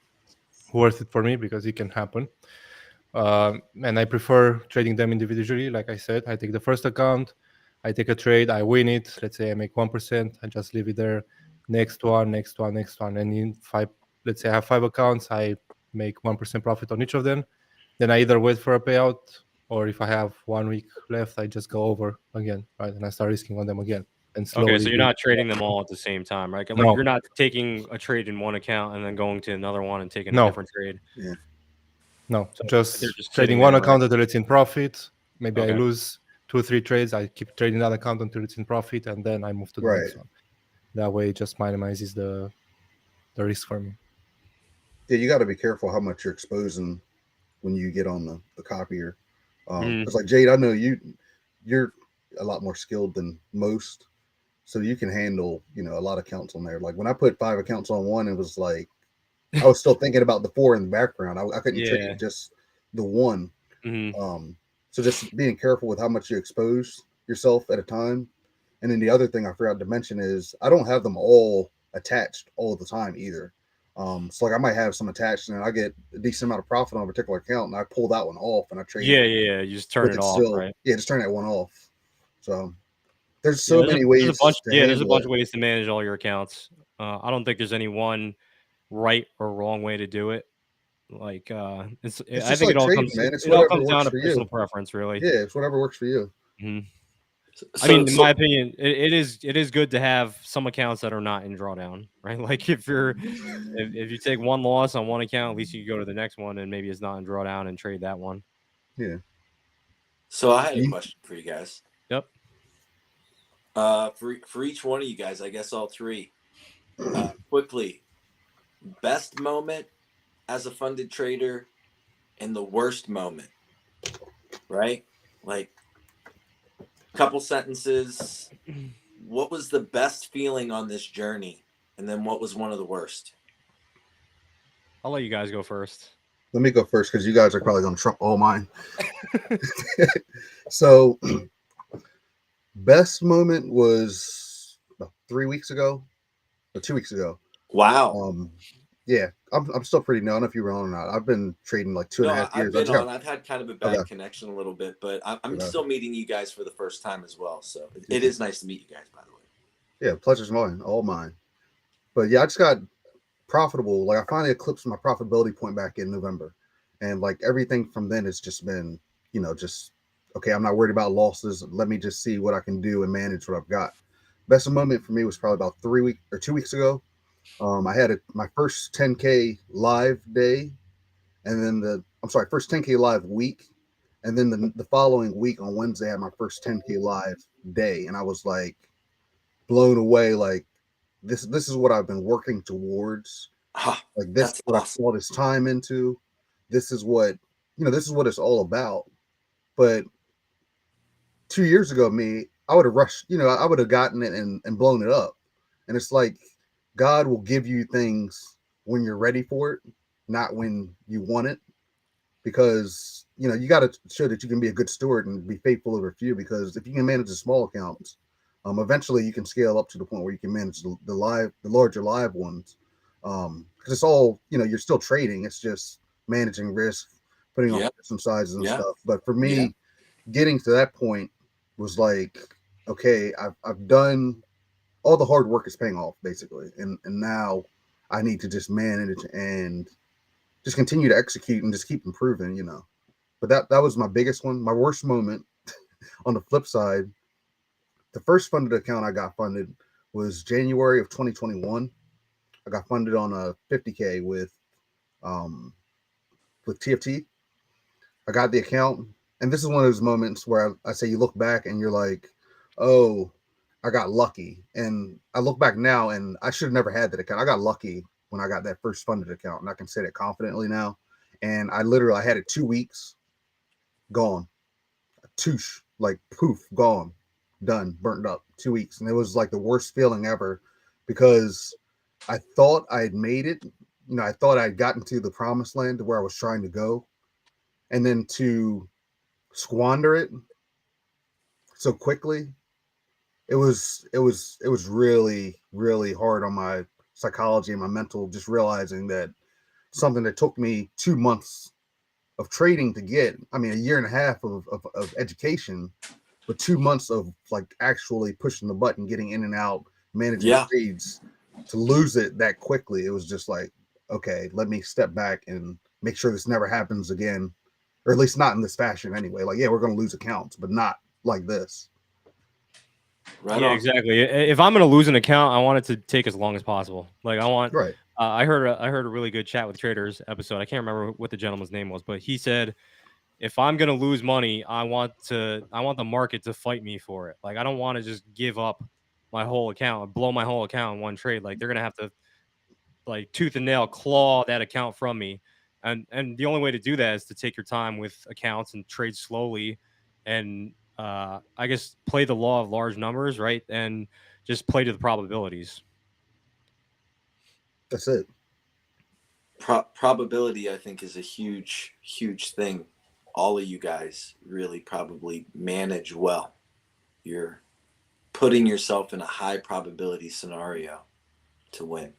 worth it for me because it can happen. And I prefer trading them individually. Like I said, I take the first account, I take a trade, I win it. Let's say I make 1%, I just leave it there. Next one. And in 5, let's say I have 5 accounts, I make 1% profit on each of them. Then I either wait for a payout, or if I have 1 week left, I just go over again, right? And I start risking on them again. and slowly. Okay, so you're not trading them all at the same time, right? Like No. you're not taking a trade in one account and then going to another one and taking a No. different trade. Yeah. No, So just they're just trading sitting one there, account right? until it's in profit. Maybe I Okay. lose 2 or 3 trades. I keep trading that account until it's in profit, and then I move to the Right. next one. That way, it just minimizes the risk for me. Yeah, you got to be careful how much you're exposing when you get on the copier. It's like Jade, I know you're a lot more skilled than most, so you can handle a lot of accounts on there. Like when I put 5 accounts on one, it was like I was still thinking about the 4 in the background. I couldn't Yeah. trade just the one. Mm-hmm. So just being careful with how much you expose yourself at a time. And then the other thing I forgot to mention is I don't have them all attached all the time either. So like I might have some attached and I get a decent amount of profit on a particular account and I pull that one off and I trade Yeah, it yeah. You just turn with it it off, still. right? Yeah, just turn that one off. So there's Yeah, so many there's a bunch. ways to Yeah, there's a handle bunch it. of ways to manage all your accounts. I don't think there's any one right or wrong way to do it. Like, It's I just think like trading, man. It's it all whatever comes down works to for personal you. preference, really. Yeah, it's whatever works for you. Mm-hmm. I So, mean, in my opinion, it is good to have some accounts that are not in drawdown, right? Like if you take one loss on one account, at least you can go to the next one and maybe it's not in drawdown and trade that one. Yeah. so I had a question for you guys. Yep. For each one of you guys, I guess all three. Quickly, best moment as a funded trader and the worst moment, right? Like, couple sentences. What was the best feeling on this journey? And then what was one of the worst? I'll let you guys go first. Let me go first because you guys are probably going to trump all mine. So, best moment was about 3 weeks ago or 2 weeks ago. Wow. Yeah, I'm still pretty new. I don't know if you were on or not. I've been trading like 2.5 I've years. been on. I've had kind of a bad Okay. connection a little bit, but I'm Okay. still meeting you guys for the first time as well. So it is nice to meet you guys, by the way. Yeah, pleasure's mine, all mine. But yeah, I just got profitable. Like I finally eclipsed my profitability point back in November, and like everything from then has just been, just okay. I'm not worried about losses. Let me just see what I can do and manage what I've got. Best moment for me was probably about 2 weeks ago. I had my first 10K live day, and then first 10K live week, and then the following week on Wednesday I had my first 10K live day, and I was like blown away. Like this is what I've been working towards. Like this is what awesome. I put all this time into. This is what this is what it's all about. But 2 years ago, I would have rushed. I would have gotten it and blown it up. And it's like God will give you things when you're ready for it, not when you want it. Because you got to show that you can be a good steward and be faithful over a few. Because if you can manage the small accounts, eventually you can scale up to the point where you can manage the larger live ones. Because it's all you're still trading. It's just managing risk, putting on some sizes and stuff. But for me, getting to that point was like, okay, I've done all the hard work is paying off basically, and now I need to just manage and just continue to execute and just keep improving. But that was my biggest one. My worst moment. On the flip side, the first funded account I got funded was January of 2021. I got funded on a 50K with TFT. I got the account, and this is one of those moments where I say you look back and you're like, oh, I got lucky. And I look back now and I should have never had that account. I got lucky when I got that first funded account, and I can say that confidently now. And I had it 2 weeks, gone, toosh, like poof, gone, done, burnt up, 2 weeks. And it was like the worst feeling ever because I thought I had made it. I thought I'd gotten to the promised land to where I was trying to go. And then to squander it so quickly, it was really, really hard on my psychology and my mental, just realizing that something that took me 2 months of trading to get, I mean, a year and a half of education, but 2 months of like actually pushing the button, getting in and out, managing trades, to lose it that quickly, it was just like, okay, let me step back and make sure this never happens again, or at least not in this fashion anyway. Like, yeah, we're going to lose accounts, but not like this. Right Yeah, on. exactly. If I'm gonna lose an account, I want it to take as long as possible. Like I want. Right. I heard a really good chat with traders episode. I can't remember what the gentleman's name was, but he said if I'm gonna lose money, I want the market to fight me for it. Like I don't want to just give up my whole account, blow my whole account in one trade. Like they're gonna have to like tooth and nail claw that account from me. And the only way to do that is to take your time with accounts and trade slowly and I guess play the law of large numbers, right? And just play to the probabilities. That's it. Probability, I think, is a huge thing. All of you guys really probably manage well. You're putting yourself in a high probability scenario to win.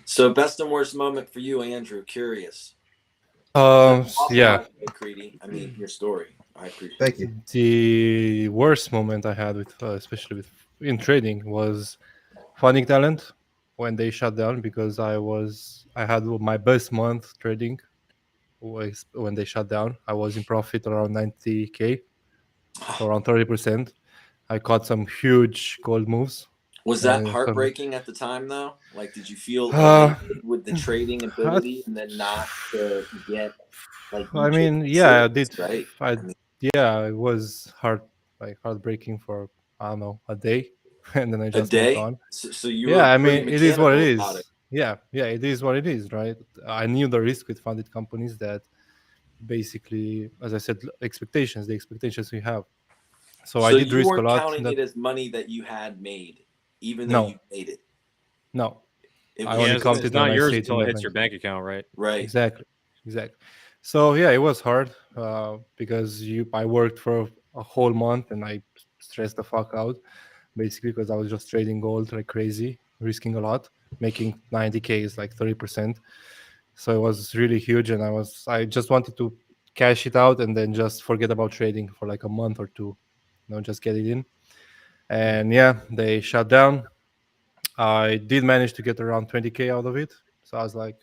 So, best and worst moment for you, Andrew. Curious. Also, Yeah. by the way, Creedy, I mean, your story. I appreciate Thank it. you. The worst moment I had with, especially with in trading, was Funding Talent when they shut down, because I had my best month trading was when they shut down. I was in profit around 90K, so around 30%. I caught some huge gold moves. Was that And heartbreaking at the time, though? Like, did you feel Uh, elated with the trading ability and then not to get, like, you I mean, chasing yeah, I cereals, did. right? I I mean, Yeah, it was heartbreaking for, I don't know, a day, and then I a just moved day? on. So you Yeah, were I pretty mean, it is what it mechanical about it. is. Yeah, it is what it is, right? I knew the risk with funded companies, that basically, as I said, the expectations we have. So I So did you risk a weren't lot. counting it as money that you had made, even though you No, made it. no, It I was Yeah, only it's counted when not I yours see it in until it my hits bank. your bank account, right? right. Exactly. So yeah, it was hard, because I worked for a whole month and I stressed the fuck out, basically, because I was just trading gold like crazy, risking a lot, making 90K is like 30%. So it was really huge, and I just wanted to cash it out and then just forget about trading for like a month or two, just get it in. And yeah, they shut down. I did manage to get around 20K out of it. So I was like,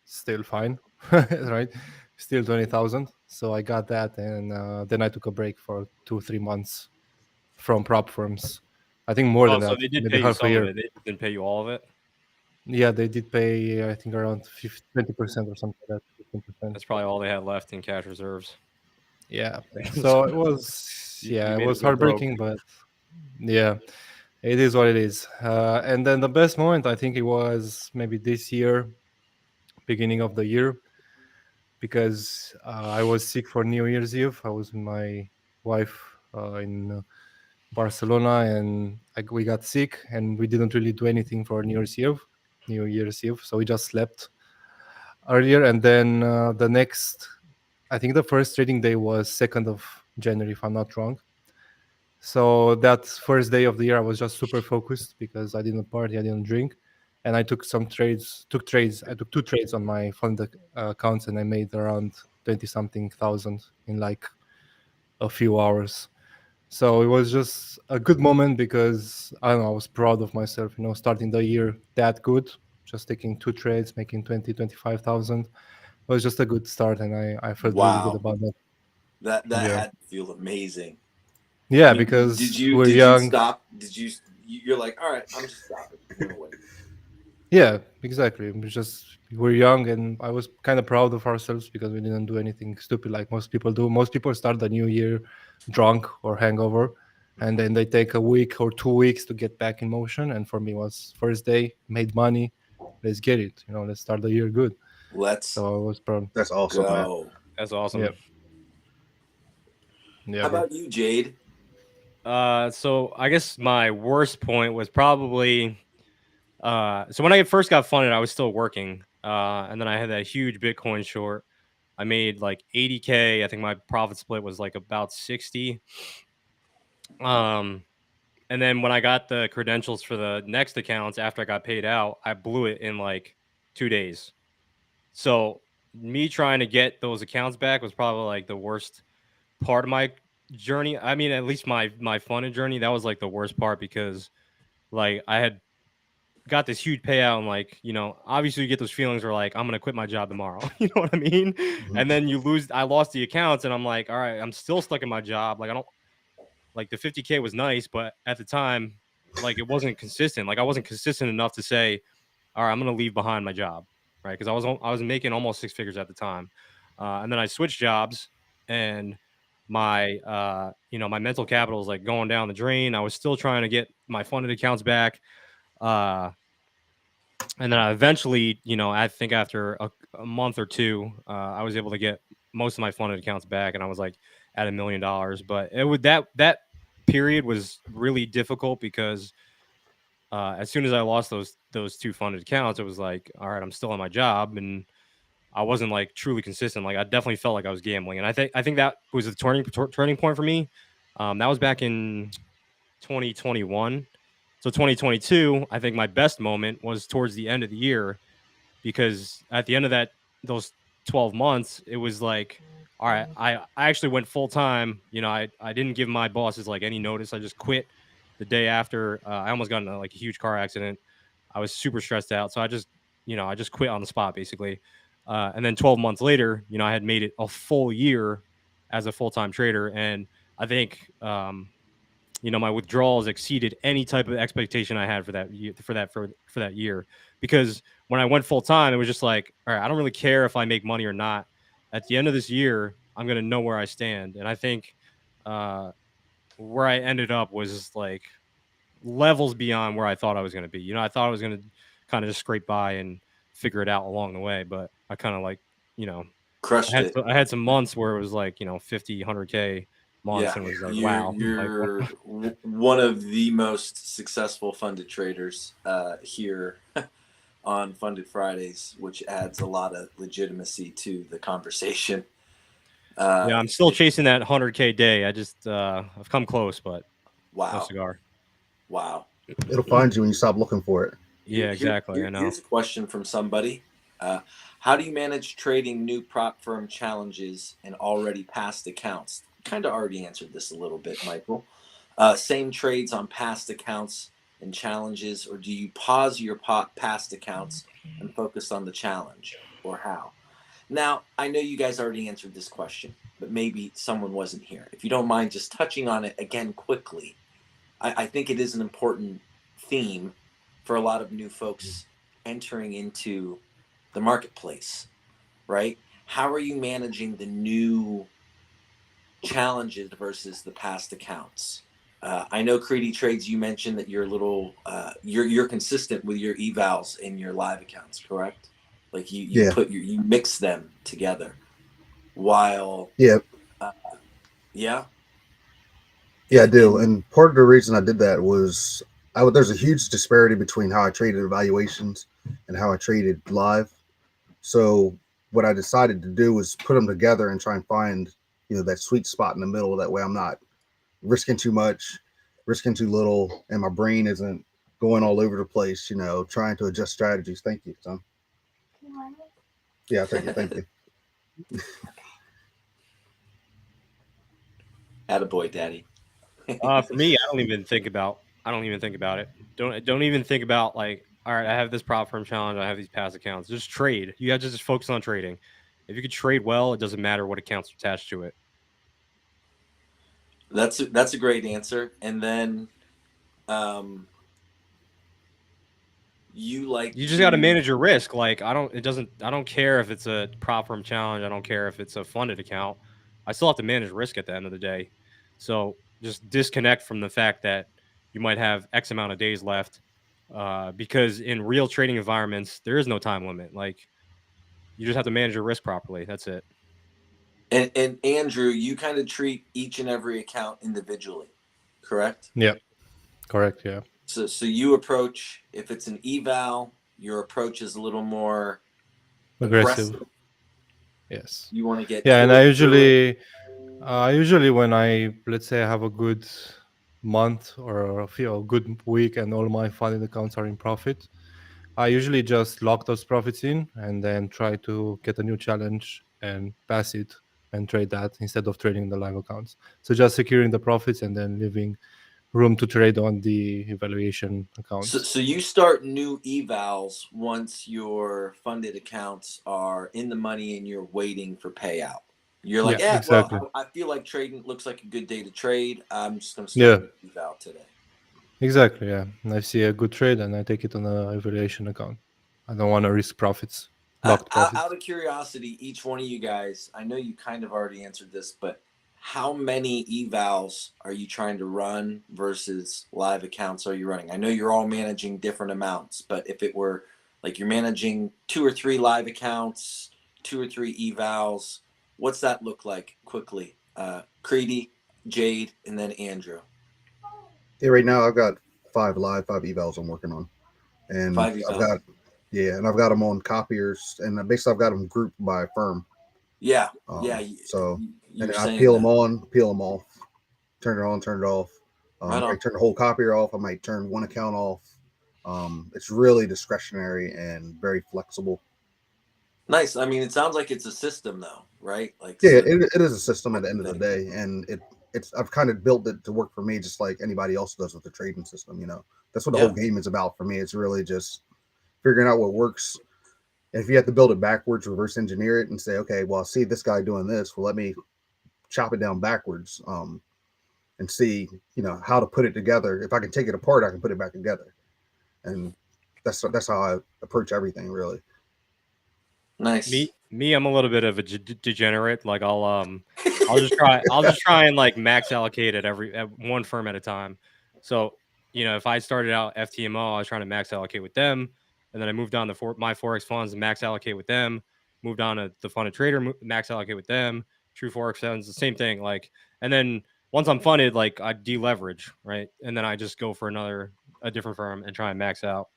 still fine, right? Still 20,000. So I got that. And then I took a break for 2-3 months from prop firms. I think more Oh, than so that, they did maybe pay you half a some of year. it. They didn't pay you all of it. Yeah, they did pay, I think, around 20% or something like that. 15%. That's probably all they had left in cash reserves. Yeah. So So it was, you it made them was go broke. heartbreaking, but yeah, it is what it is. And then the best moment, I think it was maybe this year, beginning of the year, because I was sick for New Year's Eve. I was with my wife in Barcelona, and we got sick, and we didn't really do anything for New Year's Eve. New Year's Eve, so we just slept earlier, and then the next, I think the first trading day was 2nd of January, if I'm not wrong. So that first day of the year, I was just super focused because I didn't party, I didn't drink, and I took some trades. Took trades. I took 2 trades on my fund accounts, and I made around 20 something thousand in like a few hours. So it was just a good moment because I don't know, I was proud of myself. Starting the year that good, just taking 2 trades, making 20 25,000. It was just a good start, and I felt really good Wow. about that. That Yeah, had to feel amazing. yeah, I mean, did because you we're did you young. stop? You're like, all right, I'm just stopping. I'm gonna wait. Yeah, exactly. We're young, and I was kind of proud of ourselves because we didn't do anything stupid like most people do. Most people start the new year drunk or hangover, and then they take a week or 2 weeks to get back in motion. And for me, it was first day, made money, let's get it. Let's start the year good. Let's So I was proud. That's awesome, man. go. That's awesome. Yeah, yeah, How bro. about you, Jade? So I guess my worst point was probably so when I first got funded, I was still working. And then I had that huge Bitcoin short. I made like 80K. I think my profit split was like about 60. Um, and then when I got the credentials for the next accounts after I got paid out, I blew it in like 2 days. So me trying to get those accounts back was probably like the worst part of my journey. I mean, at least my funded journey, that was like the worst part because like I had got this huge payout and like, obviously you get those feelings where like I'm gonna quit my job tomorrow. You know what I mean? Mhm. And then I lost the accounts and I'm like, all right, I'm still stuck in my job. Like like the 50K was nice, but at the time, like it wasn't consistent. Like I wasn't consistent enough to say, all right, I'm going to leave behind my job, right? Because I was making almost 6 figures at the time, and then I switched jobs, and my my mental capital was like going down the drain. I was still trying to get my funded accounts back, and then I eventually, I think after a month or two, I was able to get most of my funded accounts back, and I was like at $1 million. But it would that period was really difficult because as soon as I lost those two funded accounts, it was like, all right, I'm still on my job, and I wasn't like truly consistent. Like I definitely felt like I was gambling, and I think that was the turning point for me. That was back in 2021. So 2022, I think my best moment was towards the end of the year, because at the end of those 12 months, it was like, all right, I actually went full time. I didn't give my bosses like any notice. I just quit the day after. I almost got in like a huge car accident. I was super stressed out. So I just quit on the spot basically. And then 12 months later, I had made it a full year as a full-time trader. And I think, my withdrawals exceeded any type of expectation I had for that year, for that year. Because when I went full time, it was just like, all right, I don't really care if I make money or not. At the end of this year, I'm gonna know where I stand. And I think where I ended up was like levels beyond where I thought I was gonna be. I thought I was gonna kind of just scrape by and figure it out along the way, but I kind of like, you know, Crushed it. I had some months where it was like, 50, 100K months, Yeah, and it was like, you're wow, like you're one of the most successful funded traders here on Funded Fridays, which adds a lot of legitimacy to the conversation. yeah, I'm still chasing that 100K day. I just I've come close, but no Wow, cigar. wow. It'll find you when you stop looking for it. Yeah, exactly. I know. Here's a question from somebody. How do you manage trading new prop firm challenges and already past accounts? Kind of already answered this a little bit, Michael. Same trades on past accounts and challenges, or do you pause your past accounts and focus on the challenge, or how? Now, I know you guys already answered this question, but maybe someone wasn't here. If you don't mind just touching on it again quickly, I think it is an important theme for a lot of new folks entering into the marketplace, right? How are you managing the new challenges versus the past accounts? I know Creedy Trades, you mentioned that you're a little you're consistent with your evals in your live accounts, correct? Like you Yeah. you mix them together while Yeah. yeah. Yeah, I do. And part of the reason I did that was there's a huge disparity between how I traded evaluations and how I traded live. So what I decided to do was put them together and try and find, that sweet spot in the middle. That way I'm not risking too much, risking too little, and my brain isn't going all over the place, trying to adjust strategies. Thank you, son. Yeah, thank you. Thank you. Attaboy, Daddy. For me, I don't even think about it. Don't even think about like, all right, I have this prop firm challenge, I have these past accounts. Just trade. You have to just focus on trading. If you could trade well, it doesn't matter what accounts are attached to it. That's a great answer. And then you just got to manage your risk. Like I don't care if it's a prop firm challenge. I don't care if it's a funded account. I still have to manage risk at the end of the day. So just disconnect from the fact that you might have X amount of days left, because in real trading environments there is no time limit. Like you just have to manage your risk properly. That's it. And Andrew, you kind of treat each and every account individually, correct? Yeah, correct. Yeah. So you approach, if it's an eval, your approach is a little more aggressive. Yes. You want to get and I usually when I, let's say, I have a good month or a good week and all my funded accounts are in profit, I usually just lock those profits in and then try to get a new challenge and pass it and trade that instead of trading the live accounts. So just securing the profits and then leaving room to trade on the evaluation accounts. So you start new evals once your funded accounts are in the money and you're waiting for payout. You're like, Yeah, yeah, exactly. well, I feel like trading looks like a good day to trade. I'm just going to Yeah, start an eval today. exactly. Yeah, I see a good trade and I take it on a evaluation account. I don't want to risk profits, locked Out profits. of curiosity, each one of you guys, I know you kind of already answered this, but how many evals are you trying to run versus live accounts are you running? I know you're all managing different amounts, but if it were like you're managing 2 or 3 live accounts, 2 or 3 evals, what's that look like quickly? Creedy, Jade, and then Andrew. Yeah, right now I've got 5 evals I'm working on, and 5 I've evals. got and I've got them on copiers, and basically I've got them grouped by firm. Yeah, yeah. So You and were then I saying peel them that. on, peel them off, turn it on, turn it off. Right I on. turn the whole copier off. I might turn one account off. It's really discretionary and very flexible. Nice. I mean, it sounds like it's a system, though, right? Like, Yeah, so it is a system at the end of the thing. day, and it's I've kind of built it to work for me, just like anybody else does with the trading system. That's what the whole Yeah. game is about for me. It's really just figuring out what works. And if you have to build it backwards, reverse engineer it, and say, okay, well, I see this guy doing this. Well, let me chop it down backwards, and see, how to put it together. If I can take it apart, I can put it back together, and that's how I approach everything, really. Nice. Me, I'm a little bit of a degenerate. Like I'll just try and like max allocate at one firm at a time. So, if I started out FTMO, I was trying to max allocate with them, and then I moved on to my Forex funds and max allocate with them. Moved on to the funded trader, max allocate with them. True Forex funds, the same thing. Like, and then once I'm funded, like I deleverage, right, and then I just go for a different firm and try and max out.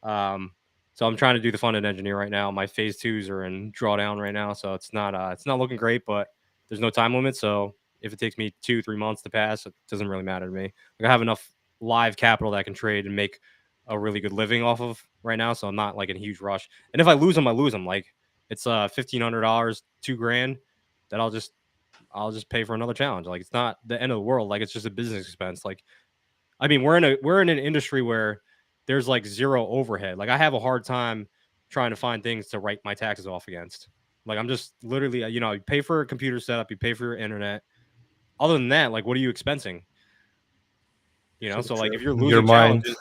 Um, so I'm trying to do the funded engineer right now. My phase twos are in drawdown right now, so it's not looking great, but there's no time limit. So if it takes me 2-3 months to pass, it doesn't really matter to me. Like I have enough live capital that I can trade and make a really good living off of right now, so I'm not like in a huge rush. And if I lose them, I lose them. Like it's $1,500, $2,000 that I'll just pay for another challenge. Like it's not the end of the world. Like it's just a business expense. Like I mean, we're in an industry where there's like zero overhead. Like I have a hard time trying to find things to write my taxes off against. Like I'm just literally, you pay for a computer setup, you pay for your internet. Other than that, like what are you expensing? So like True. if you're Your losing mind. challenges,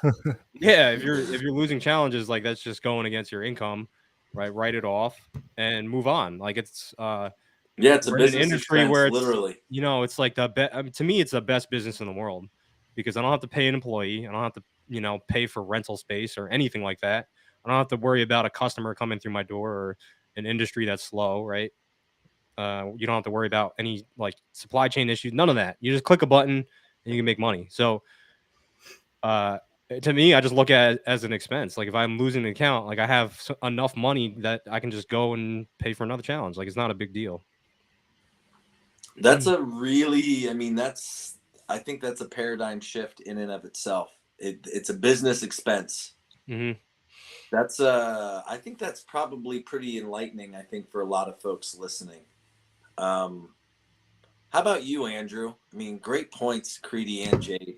yeah, if you're losing challenges, like that's just going against your income, right? Write it off and move on. Like Yeah, it's a we're in an business industry expense, where literally. it's like to me, it's the best business in the world because I don't have to pay an employee. I don't have to, pay for rental space or anything like that. I don't have to worry about a customer coming through my door or an industry that's slow, right? You don't have to worry about any like supply chain issues, none of that. You just click a button and you can make money. So, uh, to me, I just look at it as an expense. Like if I'm losing an account, like I have enough money that I can just go and pay for another challenge. Like it's not a big deal. That's a really, I mean, I think that's a paradigm shift in and of itself. It's a business expense. Mm-hmm. I think that's probably pretty enlightening, I think, for a lot of folks listening. How about you, Andrew? I mean, great points, Creedy and Jade.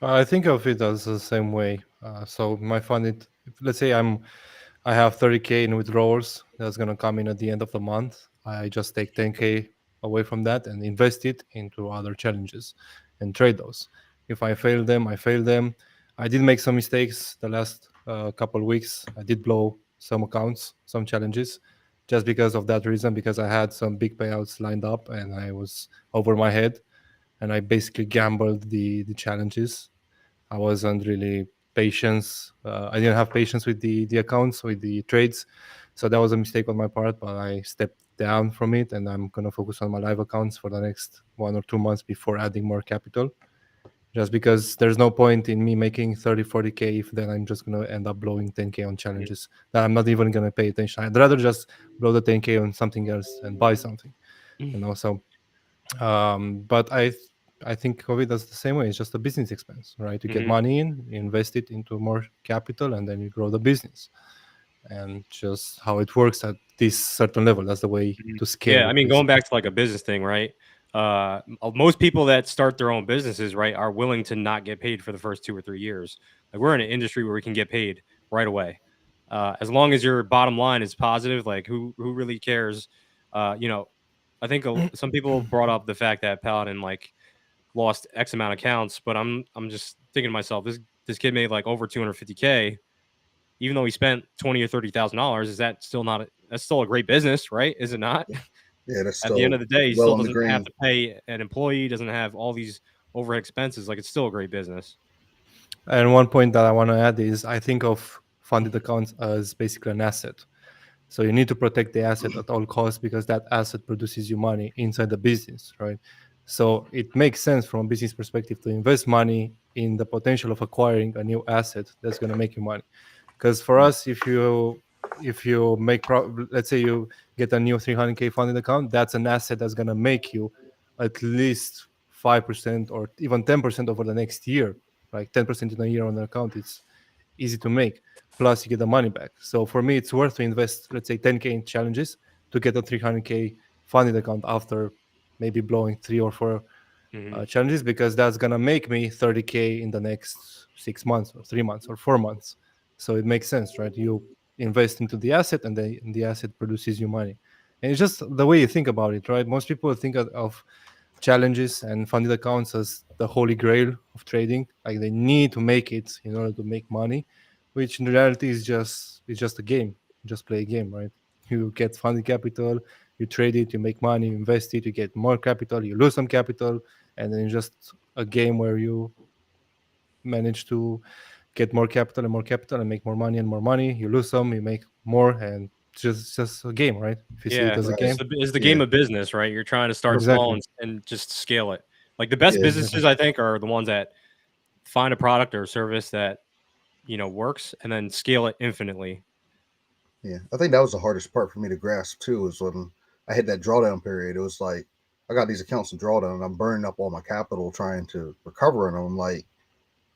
I think of it as the same way. So my fund, let's say I have 30K in withdrawals that's gonna come in at the end of the month. I just take 10K away from that and invest it into other challenges and trade those. If I fail them, I fail them. I did make some mistakes the last couple weeks. I did blow some accounts, some challenges, just because of that reason, because I had some big payouts lined up and I was over my head, and I basically gambled the challenges. I wasn't really patience. I didn't have patience with the accounts, with the trades, so that was a mistake on my part. But I stepped down from it, and I'm gonna focus on my live accounts for the next 1 or 2 months before adding more capital. Just because there's no point in me making 30, 40K if then I'm just gonna end up blowing 10K on challenges that I'm not even gonna pay attention. I'd rather just blow the 10K on something else and buy something. So but I think of it as the same way. It's just a business expense, right? You get Mm-hmm. money in, you invest it into more capital, and then you grow the business. And just how it works at this certain level. That's the way to Yeah, scale I it, mean, going basically. back to like a business thing, right? Most people that start their own businesses, right, are willing to not get paid for the first 2 or 3 years. Like we're in an industry where we can get paid right away, as long as your bottom line is positive. Like who really cares? I think some people brought up the fact that Paladin like lost X amount of counts, but I'm just thinking to myself, this kid made like over 250K, even though he spent $20,000 or $30,000. Is that still not? That's still a great business, right? Is it not? Yeah, that's At the end still of the day, he well still in the doesn't have green. to pay an employee, doesn't have all these overhead expenses. Like it's still a great business. And one point that I want to add is I think of funded accounts as basically an asset. So you need to protect the asset at all costs because that asset produces you money inside the business, right? So it makes sense from a business perspective to invest money in the potential of acquiring a new asset that's going to make you money. Because for us, if you let's say you get a new 300K funded account, that's an asset that's going to make you at least 5% or even 10% over the next year. Like 10% in a year on an account, it's easy to make. Plus, you get the money back. So for me, it's worth to invest, let's say, 10K in challenges to get a 300K funded account after maybe blowing 3 or 4 Mhm. challenges, because that's gonna make me 30K in the next 6 months or 3 months or 4 months. So it makes sense, right? You invest into the asset, and the asset produces you money. And it's just the way you think about it, right? Most people think of challenges and funded accounts as the holy grail of trading. Like they need to make it in order to make money, which in reality is just a game. Just play a game, right? You get funded capital, you trade it, you make money, you invest it, you get more capital, you lose some capital, and then it's just a game where you manage to get more capital and more capital and make more money and more money. You lose some, you make more, and it's just a game, right? If you see it Yeah, as a Right. game, it's the Yeah. game of business, right? You're trying to start small exactly, and just scale it. Like the best Yeah. exactly. businesses, I think, are the ones that find a product or service that works and then scale it infinitely. Yeah. I think that was the hardest part for me to grasp too, is when I hit that drawdown period. It was like I got these accounts in drawdown and I'm burning up all my capital trying to recover in them. Like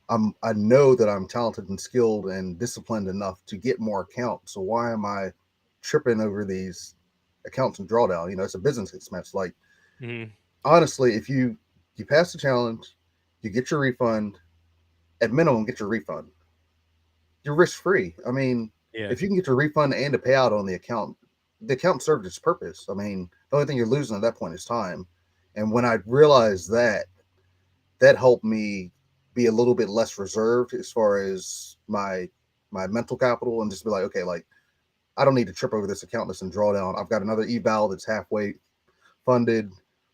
I know that I'm talented and skilled and disciplined enough to get more accounts. So why am I tripping over these accounts in drawdown? It's a business expense. Like Mhm. honestly, if you pass the challenge, you get your refund. At minimum, get your refund. You're risk free. I mean, Yeah. if you can get your refund and a payout on the account served its purpose. I mean, the only thing you're losing at that point is time. And when I realized that, that helped me be a little bit less reserved as far as my mental capital, and just be like, okay, like I don't need to trip over this account that's in drawdown. I've got another eval that's halfway funded.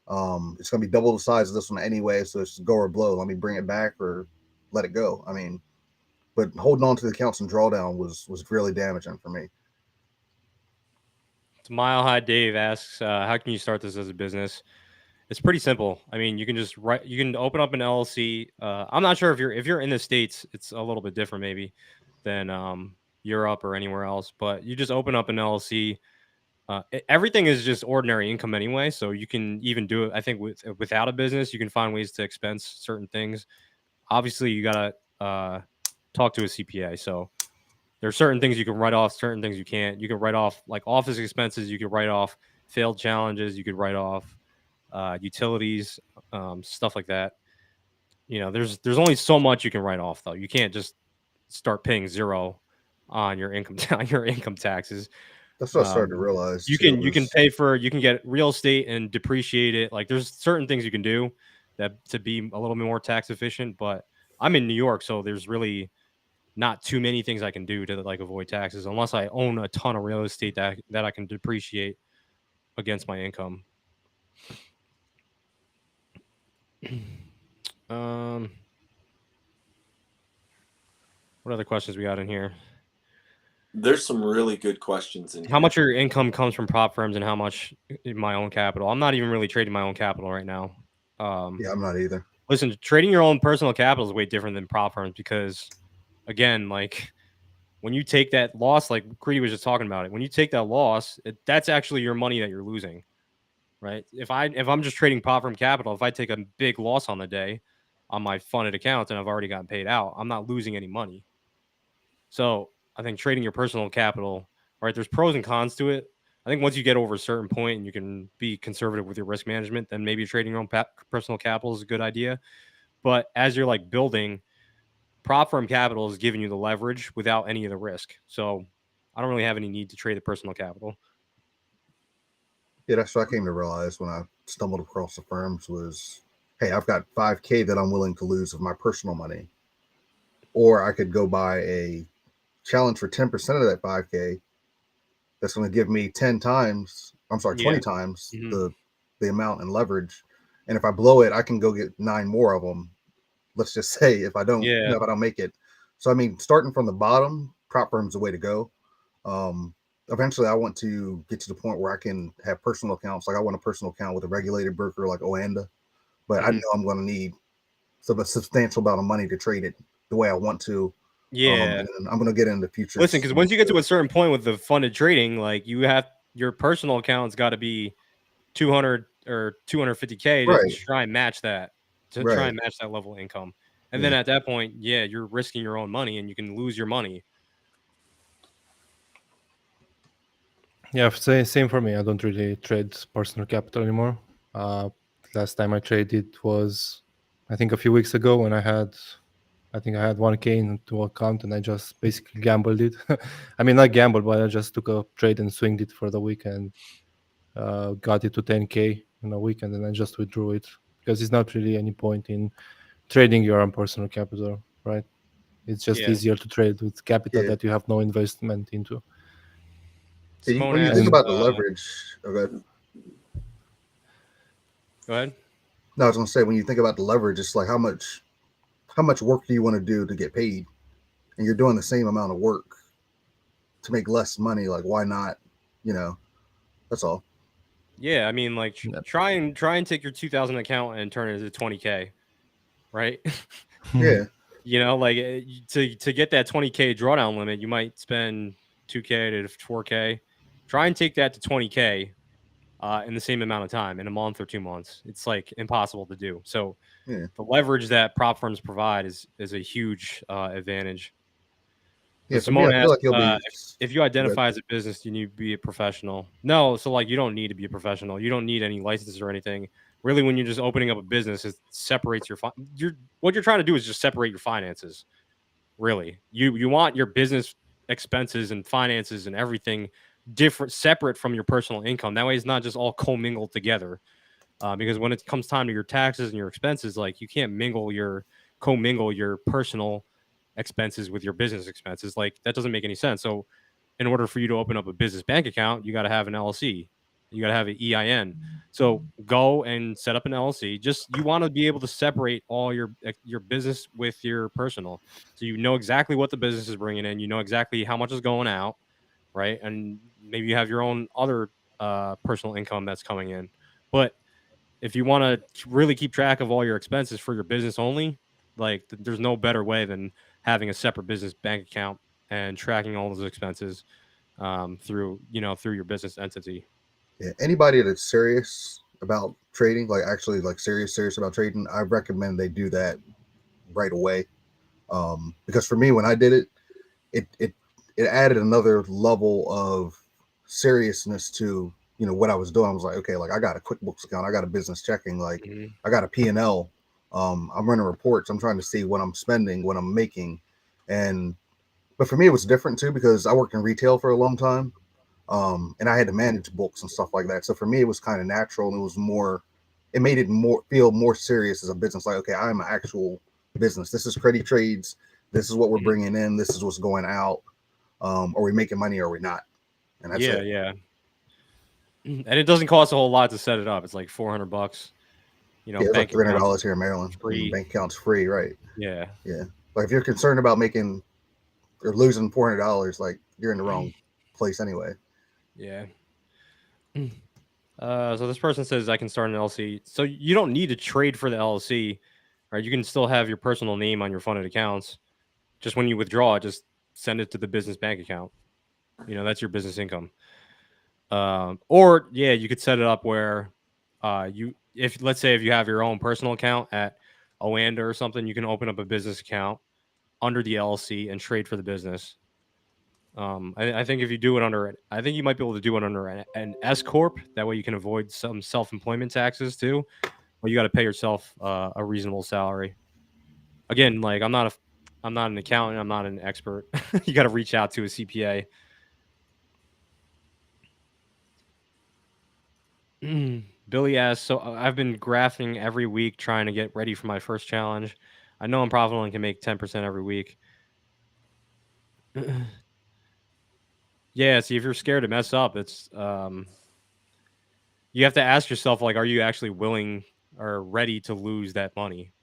It's going to be double the size of this one anyway, so it's go or blow. Let me bring it back or let it go. I mean, but holding on to the accounts in drawdown was really damaging for me. It's Mile High Dave asks, how can you start this as a business? It's pretty simple. I mean, you can just write. You can open up an LLC. I'm not sure if you're in the States, it's a little bit different maybe than Europe or anywhere else. But you just open up an LLC. Everything is just ordinary income anyway, so you can even do it. I think without a business, you can find ways to expense certain things. Obviously, you gotta talk to a CPA. So there are certain things you can write off, certain things you can't. You can write off like office expenses. You can write off failed challenges. You could write off utilities, stuff like that. There's only so much you can write off though. You can't just start paying zero on your income on your income taxes. That's what I started to Um, realize you too. can you can Was pay for you can get real estate and depreciate it. Like there's certain things you can do that to be a little bit more tax efficient. But I'm in New York, so there's really not too many things I can do to like avoid taxes unless I own a ton of real estate that I can depreciate against my income. um, what other questions we got in here? There's some really good questions in How here. much of your income comes from prop firms and how much in my own capital? I'm not even really trading my own capital right now. yeah, I'm not either. Listen, trading your own personal capital is way different than prop firms because, again, like when you take that loss, like Creedy was just talking about it, when you take that loss, that's actually your money that you're losing, right? If I'm just trading prop firm capital, if I take a big loss on the day on my funded account and I've already gotten paid out, I'm not losing any money. So I think trading your personal capital, right? There's pros and cons to it. I think once you get over a certain point and you can be conservative with your risk management, then maybe trading your own personal capital is a good idea. But as you're like building, prop firm capital is giving you the leverage without any of the risk. So I don't really have any need to trade the personal capital. Yeah, that's what I came to realize when I stumbled across the firms was, hey, I've got 5K that I'm willing to lose of my personal money, or I could go buy a challenge for 10% of that 5K. That's going to give me 10 times. I'm sorry, Yeah. 20 times Mhm. the amount and leverage. And if I blow it, I can go get 9 more of them. Let's just say if I don't, Yeah. if I don't make it. So I mean, starting from the bottom, prop firm's the way to go. Um, Eventually, I want to get to the point where I can have personal accounts. Like I want a personal account with a regulated broker like Oanda, but I know I'm going to need a substantial amount of money to trade it the way I want to. Yeah. And I'm going to get into futures. Listen, because once you get to a certain point with the funded trading, like you have your personal account's got to be 200 or 250K to right, try and match that, to try right, and match that level of income. And then yeah, at that point, yeah, you're risking your own money and you can lose your money. Yeah, same for me. I don't really trade personal capital anymore. Last time I traded was, I think, a few weeks ago when I think I had 1K into account and I just basically gambled it. I mean, not gambled, but I just took a trade and swinged it for the week and got it to 10K in a week, and then I just withdrew it because it's not really any point in trading your own personal capital, right? It's just Yeah. easier to trade with capital yeah. that you have no investment into. Simone When you think asks, about the leverage, okay. go ahead. No, I was going to say when you think about the leverage, it's like how much work do you want to do to get paid, and you're doing the same amount of work to make less money. Like why not? You know, that's all. Yeah, I mean, like Yeah. try and take your 2,000 account and turn it into 20K, right? Yeah, You know, like to get that 20K drawdown limit, you might spend 2K to 4K. Try and take that to 20K in the same amount of time, in a month or 2 months. It's like impossible to do. So yeah, the leverage that prop firms provide is a huge advantage. So yeah. For me, I Simone feel asked, like you'll be if you good. identify as a business, you need to be a professional. No, so like you don't need to be a professional. You don't need any licenses or anything. Really, when you're just opening up a business, it separates what you're trying to do is just separate your finances. Really, you want your business expenses and finances and everything different, separate from your personal income. That way, it's not just all commingled together. Because when it comes time to your taxes and your expenses, like you can't commingle your personal expenses with your business expenses. Like that doesn't make any sense. So, in order for you to open up a business bank account, you got to have an LLC. You got to have an EIN. So go and set up an LLC. Just you want to be able to separate all your business with your personal, so you know exactly what the business is bringing in. You know exactly how much is going out, right? And maybe you have your own other personal income that's coming in. But if you want to really keep track of all your expenses for your business only, like there's no better way than having a separate business bank account and tracking all those expenses through your business entity. Yeah, anybody that's serious about trading, like actually like serious about trading, I recommend they do that right away. Because for me, when I did it, it it it added another level of seriousness to what I was doing. I was like, okay, like I got a QuickBooks account, I got a business checking, like Mhm. I got a P&L. I'm running reports. I'm trying to see what I'm spending, what I'm making, and but for me, it was different too because I worked in retail for a long time, and I had to manage books and stuff like that. So for me, it was kind of natural, and it was more. It made it feel more serious as a business. Like, okay, I'm an actual business. This is Cready Trades. This is what we're Mhm. bringing in. This is what's going out. Are we making money or are we not? And that's Yeah, it. yeah. And it doesn't cost a whole lot to set it up. It's like $400. Yeah, it's like Bank accounts $300 here in Maryland, and free. bank account's free, right? Yeah. Yeah. Like if you're concerned about making or losing $400, like you're in the wrong place anyway. Yeah. So this person says I can start an LLC. So you don't need to trade for the LLC, right? You can still have your personal name on your funded accounts. Just when you withdraw, just send it to the business bank account. That's your business income. Or yeah, you could set it up where if let's say if you have your own personal account at Oanda or something, you can open up a business account under the LLC and trade for the business. I think if you do it I think you might be able to do it under an S corp. That way you can avoid some self-employment taxes too. Or you got to pay yourself a reasonable salary. Again, like I'm not an accountant. I'm not an expert. You got to reach out to a CPA. Billy asks, so I've been graphing every week trying to get ready for my first challenge. I know I'm profitable and can make 10% every week. Yeah, see, if you're scared to mess up, it's you have to ask yourself, like, are you actually willing or ready to lose that money,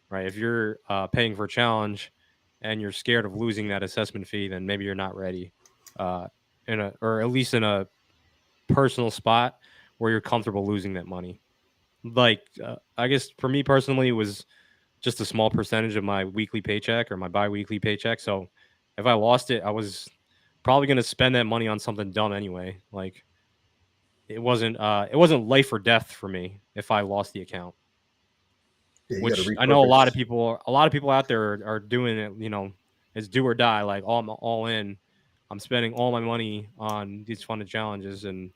right? If you're paying for a challenge and you're scared of losing that assessment fee, then maybe you're not ready, uh, or at least in a personal spot where you're comfortable losing that money. Like, I guess for me personally, it was just a small percentage of my weekly paycheck or my biweekly paycheck. So if I lost it, I was probably going to spend that money on something dumb anyway. Like, it wasn't life or death for me if I lost the account. Yeah, you got to Which I know repurpose. a lot of people out there are doing it. It's do or die. Like, all in. I'm spending all my money on these funded challenges, and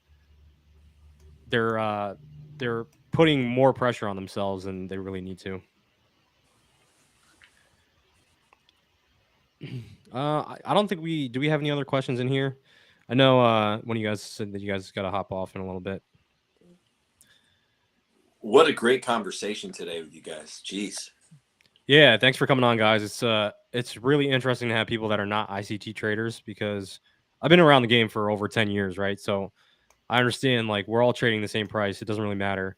they're uh, they're putting more pressure on themselves than they really need to. I don't think we do. We have any other questions in here? I know when you guys said that you guys got to hop off in a little bit. What a great conversation today with you guys. Jeez. Yeah, thanks for coming on, guys. It's really interesting to have people that are not ICT traders because I've been around the game for over 10 years, right? So I understand, like, we're all trading the same price. It doesn't really matter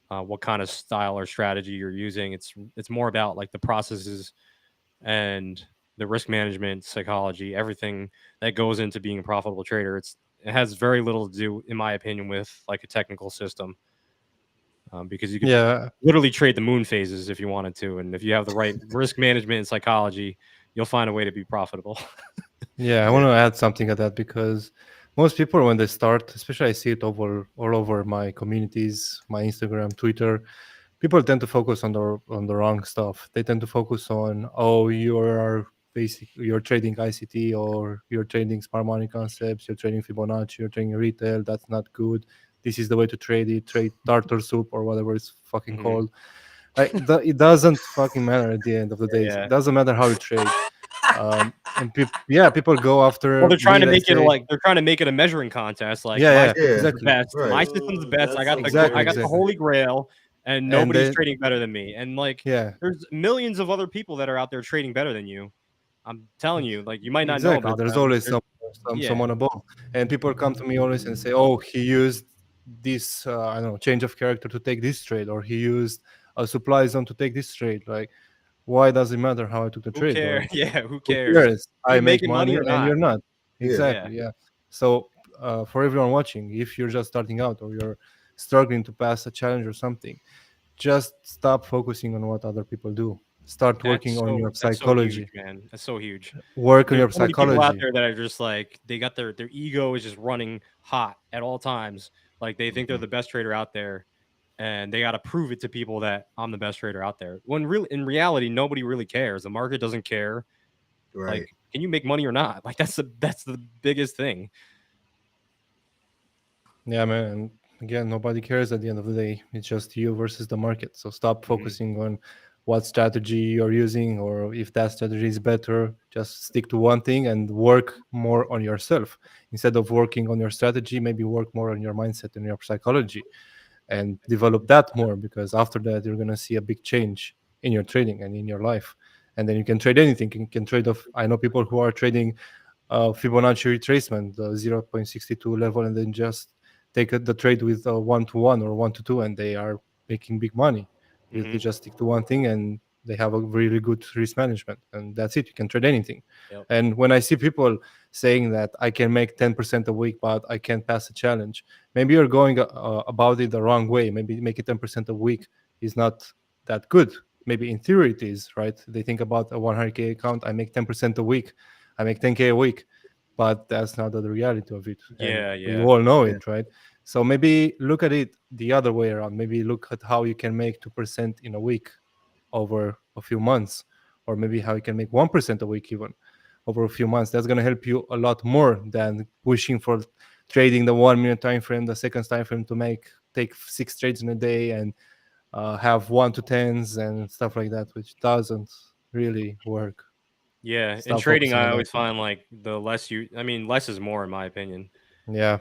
what kind of style or strategy you're using. It's more about like the processes and the risk management, psychology, everything that goes into being a profitable trader. It has very little to do, in my opinion, with like a technical system, because you could Yeah, literally trade the moon phases if you wanted to, and if you have the right risk management and psychology, you'll find a way to be profitable. yeah. I want to add something to that because most people, when they start, especially I see it all over my communities, my Instagram, Twitter, people tend to focus on the wrong stuff. They tend to focus on, oh, you're trading ICT, or you're trading smart money concepts, you're trading Fibonacci, you're trading retail. That's not good. This is the way to trade it. Trade tartar soup or whatever it's fucking Mhm. called. It doesn't fucking matter at the end of the day. Yeah. It doesn't matter how you trade. And yeah, people go Well, after they're trying me. to They make it say, like they're trying to make it a measuring contest. Like, yeah, my yeah, system's Yeah, the exactly, best. right. My system's the best. That's so exactly, I got the exactly. holy grail, and And nobody's then trading better than me. And like, yeah, there's millions of other people that are out there trading better than you. I'm telling you, like, you might not know exactly. about There's them, but always there's yeah. someone above, and people come to me always and say, "Oh, he used this I don't know, change of character to take this trade, or he used a supply zone to take this trade." Like, why does it matter how I took the Who trade? cares? Like, Yeah, who who cares? cares? Are I you make making money money or and not? you're not. Yeah. Yeah. Exactly, yeah. So for everyone watching, if you're just starting out or you're struggling to pass a challenge or something, just stop focusing on what other people do. Start working on your That's so huge, psychology. man. That's so huge. Work on There's your so many people out psychology. there that are just like they got their ego is just running hot at all times. Like, they think they're Mhm. the best trader out there, and they got to prove it to people that I'm the best trader out there. When really, in reality, nobody really cares. The market doesn't care. Like, Right. can you make money or not? Like, that's the biggest thing. Yeah, man. And again, nobody cares at the end of the day. It's just you versus the market. So stop Mhm. focusing on what strategy you're using, or if that strategy is better. Just stick to one thing and work more on yourself. Instead of working on your strategy, maybe work more on your mindset and your psychology, and develop that more, because after that you're going to see a big change in your trading and in your life. And then you can trade anything. You can trade off. I know people who are trading Fibonacci retracement, the 0.62 level, and then just take the trade with 1 to 1 or 1 to 2, and they are making big money. They Mhm. just stick to one thing, and they have a really good risk management, and that's it. You can trade anything. Yep. And when I see people saying that I can make 10% a week, but I can't pass a challenge, maybe you're going about it the wrong way. Maybe make it 10% a week is not that good. Maybe in theory it is, right? They think about a 100K account. I make 10% a week. I make 10K a week, but that's not the reality of it. And Yeah, we yeah. all know Yeah. it, right? So maybe look at it the other way around. Maybe look at how you can make 2% in a week over a few months, or maybe how you can make 1% a week even over a few months. That's going to help you a lot more than wishing for trading the 1 minute time frame, the seconds time frame to take 6 trades in a day, and have 1 to 10s and stuff like that, which doesn't really work. Yeah. In Stop trading, focusing I on that. always find like the less you, I mean, less is more in my opinion. Yeah.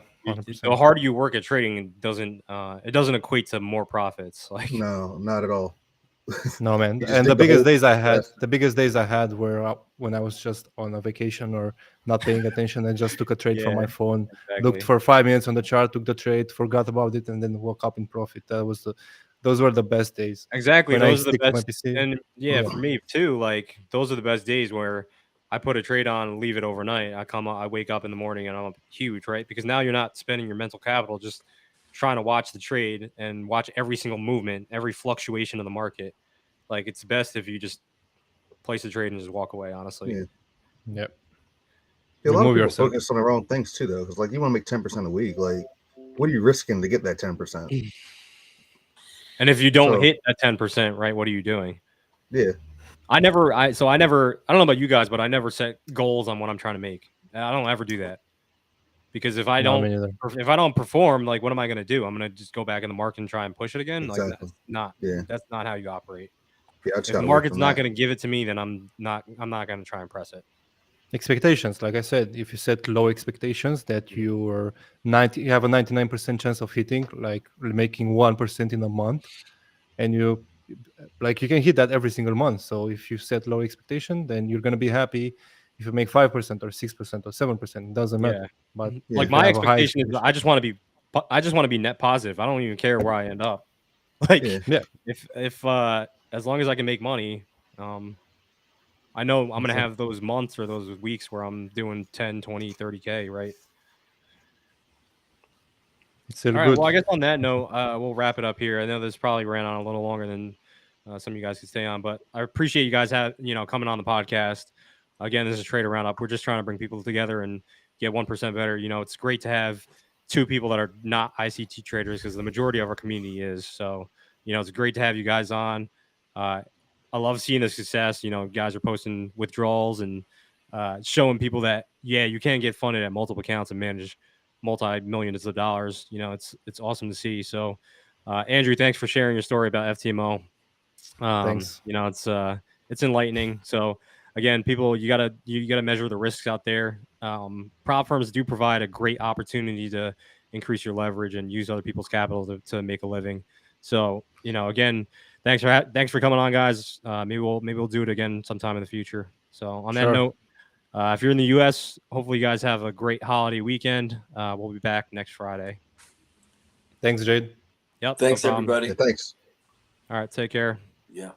The harder you work at trading, it doesn't equate to more profits. Like No, not at all. No, man. You just And dig the biggest hole days I had, fast. the biggest days I had were when I was just on a vacation or not paying attention and just took a trade from my Yeah, phone, looked exactly. for 5 minutes on the chart, took the trade, forgot about it, and then woke up in profit. Those were the best days. Exactly. When I Those are the stick to my best. PC. And yeah, for me too, like those are the best days where I put a trade on and leave it overnight. I wake up in the morning and I'm up huge, right? Because now you're not spending your mental capital just trying to watch the trade and watch every single movement, every fluctuation of the market. Like it's best if you just place the trade and just walk away, honestly. Yeah. Yep. Yeah, a lot of Remove people yourself. focus on the wrong things too, though. Because like you want to make 10% a week. Like, what are you risking to get that 10%? And if you don't So- hit a 10%, right, what are you doing? Yeah, I don't know about you guys, but I never set goals on what I'm trying to make. I don't ever do that. Because if I No, me don't neither. perform, like what am I going to do? I'm going to just go back in the market and try and push it again. Like exactly. that's not how you operate. Yeah, I just If the got to work market's from not that. going to give it to me, then I'm not going to try and press it. Expectations, like I said, if you set low expectations that you have a 99% chance of hitting, like making 1% in a month, and you can hit that every single month. So if you set low expectation, then you're gonna be happy if you make 5% or 6% or 7%. It doesn't Yeah. matter. But Yeah. Like if you my have a high expectation is expectation, I just want to be net positive. I don't even care where I end up. Like Yeah. yeah, if as long as I can make money, I know I'm going to have those months or those weeks where I'm doing 10, 20, 30K, right? it's still All right. good. Well, I guess on that note, we'll wrap it up here. I know this probably ran on a little longer than some of you guys could stay on, but I appreciate you guys coming on the podcast. Again, this is Trader Roundup. We're just trying to bring people together and get 1% better. It's great to have two people that are not ICT traders because the majority of our community is. So, it's great to have you guys on. I love seeing the success. Guys are posting withdrawals and showing people that, yeah, you can get funded at multiple accounts and manage multi-millions of dollars. It's awesome to see. So, Andrew, thanks for sharing your story about FTMO. Thanks. It's enlightening. So again, people, you gotta measure the risks out there. Prop firms do provide a great opportunity to increase your leverage and use other people's capital to make a living. So again, thanks for coming on, guys. Maybe we'll do it again sometime in the future. So on that Sure. note, if you're in the U.S., hopefully you guys have a great holiday weekend. We'll be back next Friday. Thanks, Jade. Yep. Thanks, no problem. everybody. Yeah, thanks. All right. Take care. Yeah.